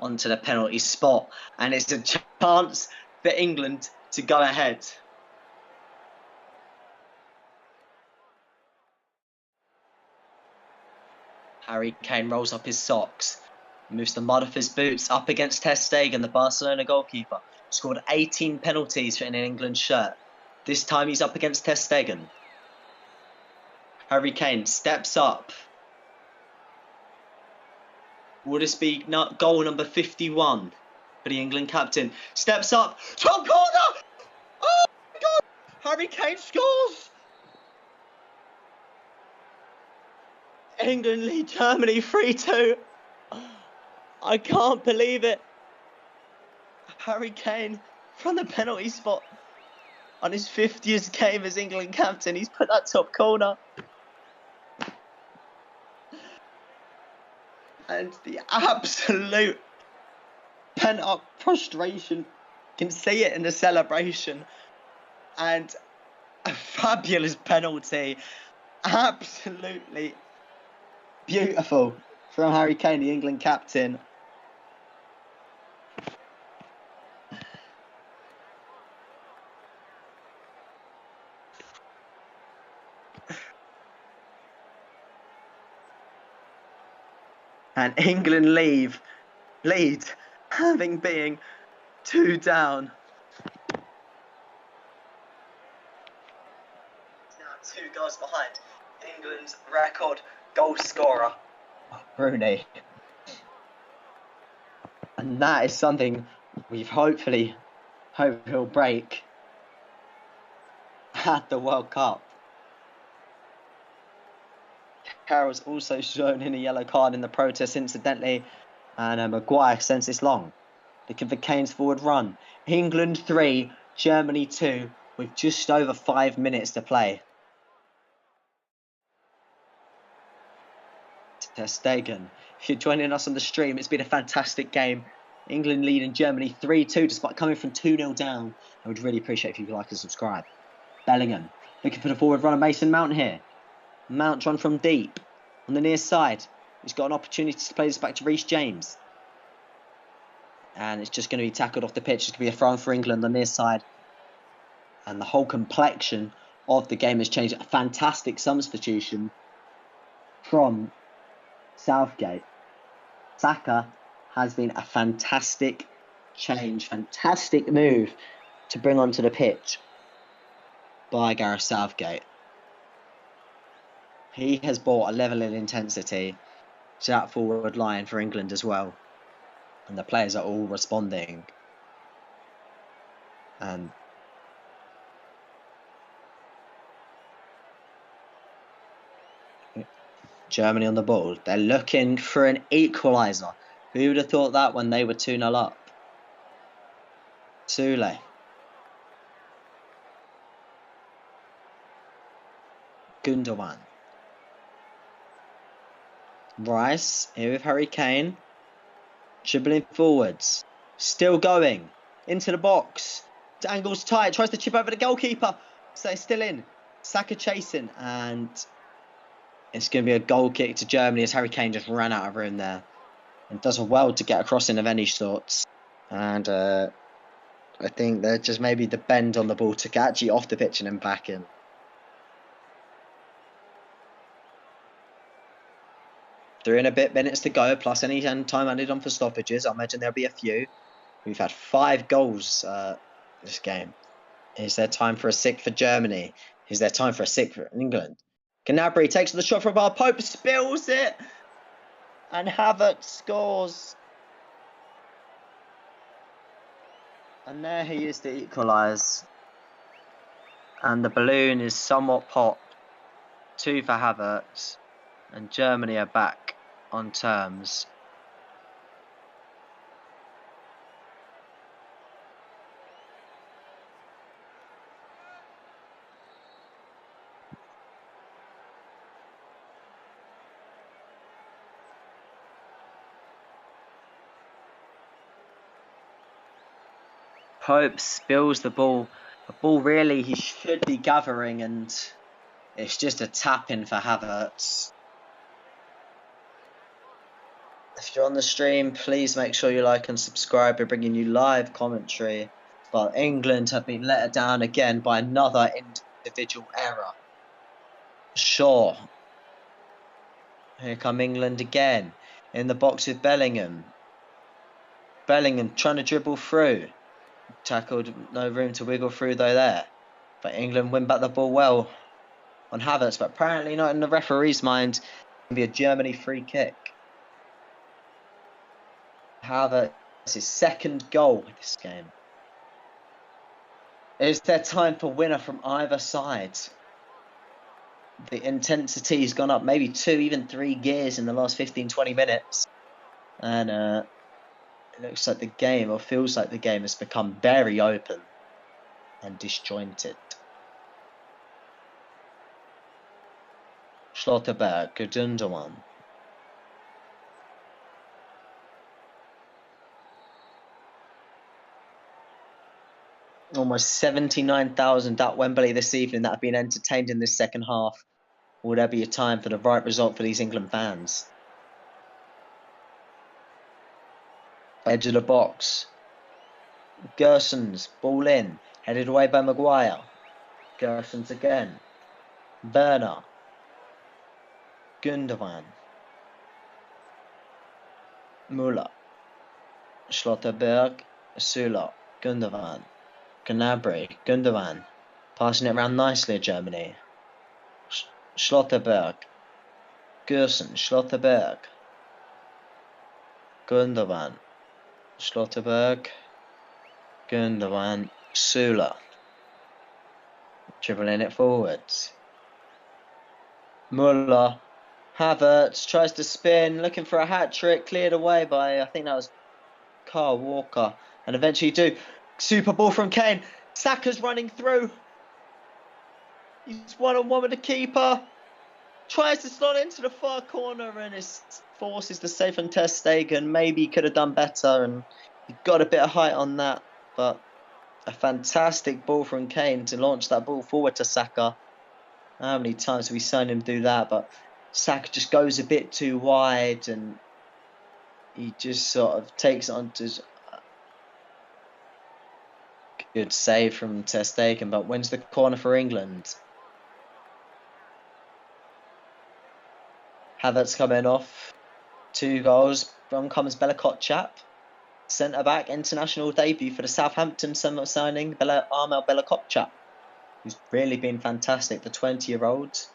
onto the penalty spot. And it's a chance for England to go ahead. Harry Kane rolls up his socks, moves the mud off his boots up against Ter Stegen, the Barcelona goalkeeper. Scored 18 penalties for an England shirt. This time he's up against Ter Stegen. Harry Kane steps up. Will this be goal number 51 for the England captain? Steps up. Top corner! Oh my God! Harry Kane scores! England lead Germany 3-2. I can't believe it. Harry Kane from the penalty spot on his 50th game as England captain. He's put that top corner. And the absolute pent-up frustration. You can see it in the celebration. And a fabulous penalty. Absolutely beautiful from Harry Kane, the England captain. And England lead, having been 2 down. Now 2 goals behind England's record goal scorer, Rooney. And that is something we've hope he'll break at the World Cup. Carroll's also shown in a yellow card in the protest, incidentally, and Maguire sends this long. Looking for Kane's forward run. England 3, Germany 2, with just over 5 minutes to play. Ter Stegen, if you're joining us on the stream, it's been a fantastic game. England leading Germany 3-2 despite coming from 2-0 down. I would really appreciate if you could like and subscribe. Bellingham Looking for the forward runner, Mason Mount here. Mount run from deep on the near side. He's got an opportunity to play this back to Reece James. And it's just going to be tackled off the pitch. It's going to be a throw for England on the near side. And the whole complexion of the game has changed. A fantastic substitution from Southgate. Saka has been a fantastic change, fantastic move to bring onto the pitch by Gareth Southgate. He has brought a level of intensity to that forward line for England as well. And the players are all responding. And Germany on the ball. They're looking for an equaliser. Who would have thought that when they were 2-0 up? Sule. Gundogan. Rice, here with Harry Kane. Dribbling forwards. Still going. Into the box. Angles tight. Tries to chip over the goalkeeper. So it's still in. Saka chasing. And it's going to be a goal kick to Germany as Harry Kane just ran out of room there. And does well to get a crossing of any sorts. And I think that just maybe the bend on the ball took actually off the pitch and then back in. 3 and a bit minutes to go, plus any time added on for stoppages. I imagine there'll be a few. We've had 5 goals this game. Is there time for a 6th for Germany? Is there time for a 6th for England? Gnabry takes the shot from our Pope, spills it, and Havertz scores. And there he is to equalise. And the balloon is somewhat popped. 2 for Havertz. And Germany are back on terms. Pope spills the ball. A ball really he should be gathering, and it's just a tap-in for Havertz. If you're on the stream, please make sure you like and subscribe. We're bringing you live commentary. But England have been let down again by another individual error. Shaw. Here come England again. In the box with Bellingham. Bellingham trying to dribble through. Tackled, no room to wiggle through though there. But England win back the ball well on Havertz. But apparently not in the referee's mind. It'll be a Germany free kick. Havertz, his 2nd goal of this game. Is there time for winner from either side? The intensity has gone up maybe 2, even 3 gears in the last 15-20 minutes. And it looks like the game, or feels like the game, has become very open and disjointed. Schlotterberg, Gundogan. Almost 79,000 at Wembley this evening that have been entertained in this second half. Will there be a time for the right result for these England fans? Edge of the box. Gersons, ball in. Headed away by Maguire. Gersons again. Werner. Gundogan. Müller. Schlotterberg. Süle. Gundogan. Gnabry, Gundogan, passing it around nicely at Germany. Schlotterberg, Gerson, Schlotterberg, Gundogan, Schlotterberg, Gundogan, Süle, dribbling it forwards. Müller, Havertz tries to spin, looking for a hat trick, cleared away by, I think that was Kyle Walker, and eventually do. Super ball from Kane. Saka's running through. He's one-on-one with the keeper. Tries to slot into the far corner and it forces the save on Ter Stegen. Maybe he could have done better and he got a bit of height on that. But a fantastic ball from Kane to launch that ball forward to Saka. How many times have we seen him do that? But Saka just goes a bit too wide, and he just sort of takes it onto. Good save from Ter Stegen, but wins the corner for England. Havertz coming off. 2 goals. On comes Bella Kotchap. Centre-back, international debut for the Southampton summer signing, Armel Bella Kotchap, who's really been fantastic. The 20-year-old.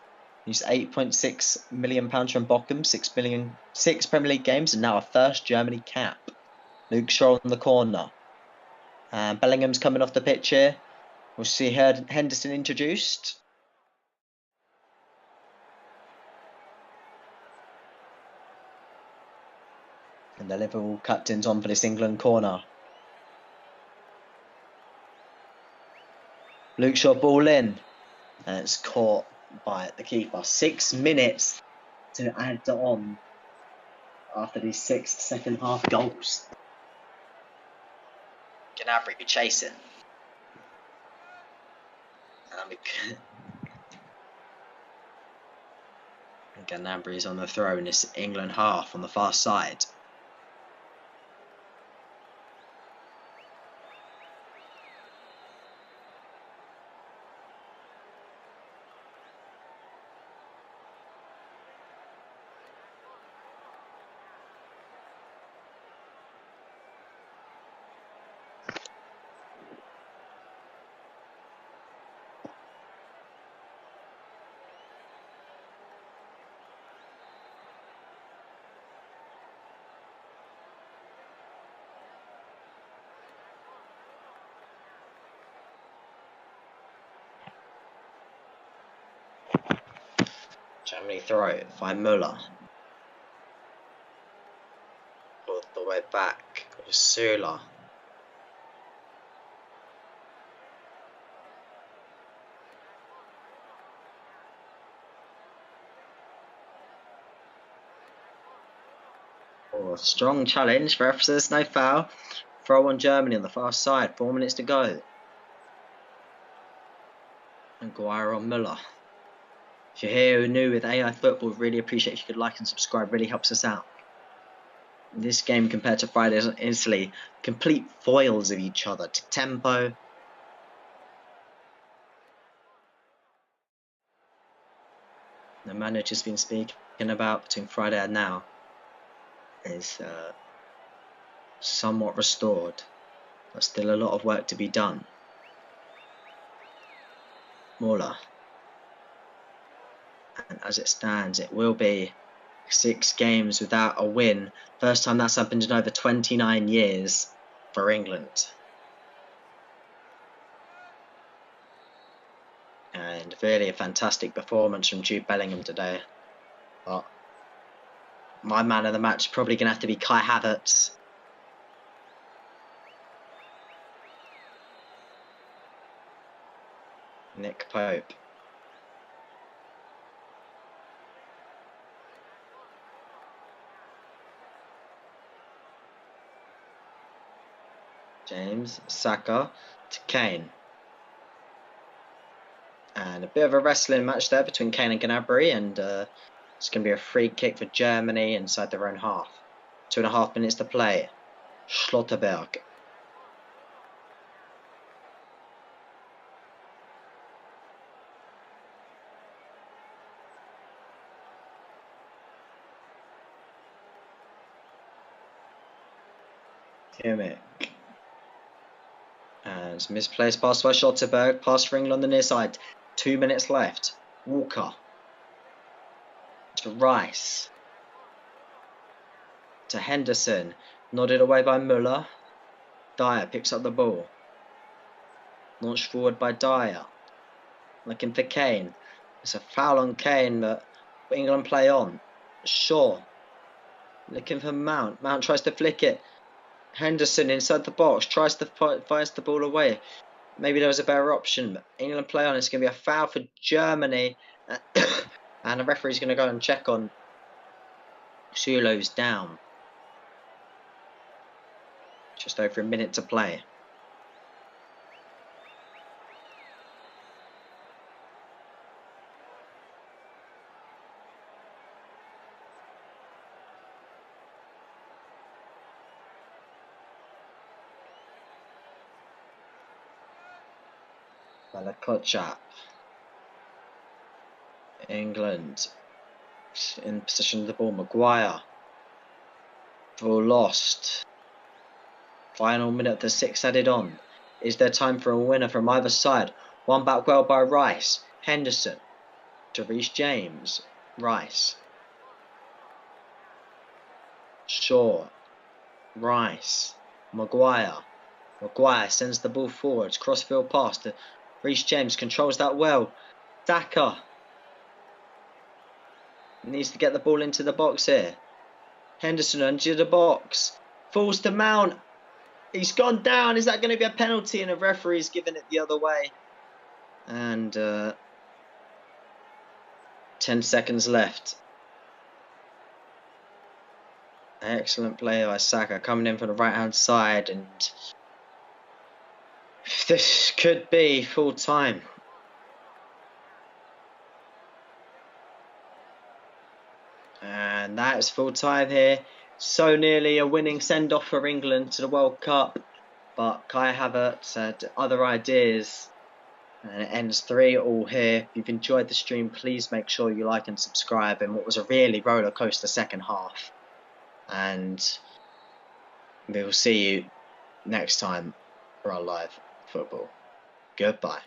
He's £8.6 million from Bochum, 6 Premier League games, and now a first Germany cap. Luke Shaw on the corner. Bellingham's coming off the pitch here. We'll see Henderson introduced. And the Liverpool captain's on for this England corner. Luke Shaw ball in. And it's caught by the keeper. 6 minutes to add on after these 6 second half goals. Gnabry chasing. Gnabry is on the throw in this England half on the far side. Germany throw it by Müller. All the way back with Süle. Oh, strong challenge. Ref says no foul. Throw on Germany on the far side. 4 minutes to go. And Guire on Müller. If you're here new with AI Football, really appreciate if you could like and subscribe. Really helps us out. This game compared to Friday's Italy, complete foils of each other. To tempo. The manager's been speaking about between Friday and now is somewhat restored. There's still a lot of work to be done. Müller. And as it stands, it will be 6 games without a win. First time that's happened in over 29 years for England. And really a fantastic performance from Jude Bellingham today. But my man of the match is probably going to have to be Kai Havertz. Nick Pope. James, Saka to Kane. And a bit of a wrestling match there between Kane and Gnabry, and it's going to be a free kick for Germany inside their own half. 2.5 minutes to play. Schlotterberg. Kimmich. And misplaced pass by Schlotterberg. Pass for England on the near side. 2 minutes left. Walker. To Rice. To Henderson. Nodded away by Müller. Dyer picks up the ball. Launched forward by Dyer. Looking for Kane. It's a foul on Kane, but England play on. Shaw. Looking for Mount. Mount tries to flick it. Henderson inside the box. Tries to fires the ball away. Maybe there was a better option, but England play on. It's going to be a foul for Germany. And the referee's going to go and check on Süle's down. Just over a minute to play. Malakotchap. England in possession of the ball. Maguire. Ball lost. Final minute, the 6 added on. Is there time for a winner from either side? One back well by Rice. Henderson. To Reece James. Rice. Shaw. Rice. Maguire. Maguire sends the ball forwards. Crossfield pass to Reece James. Controls that well. Saka. Needs to get the ball into the box here. Henderson into the box. Falls to Mount. He's gone down. Is that going to be a penalty? And a referee's giving it the other way. And 10 seconds left. Excellent play by Saka coming in from the right hand side. And this could be full time. And that's full time here. So nearly a winning send-off for England to the World Cup. But Kai Havertz had other ideas. And it ends 3-3 here. If you've enjoyed the stream, please make sure you like and subscribe in what was a really roller coaster second half. And we will see you next time for our live football. Goodbye.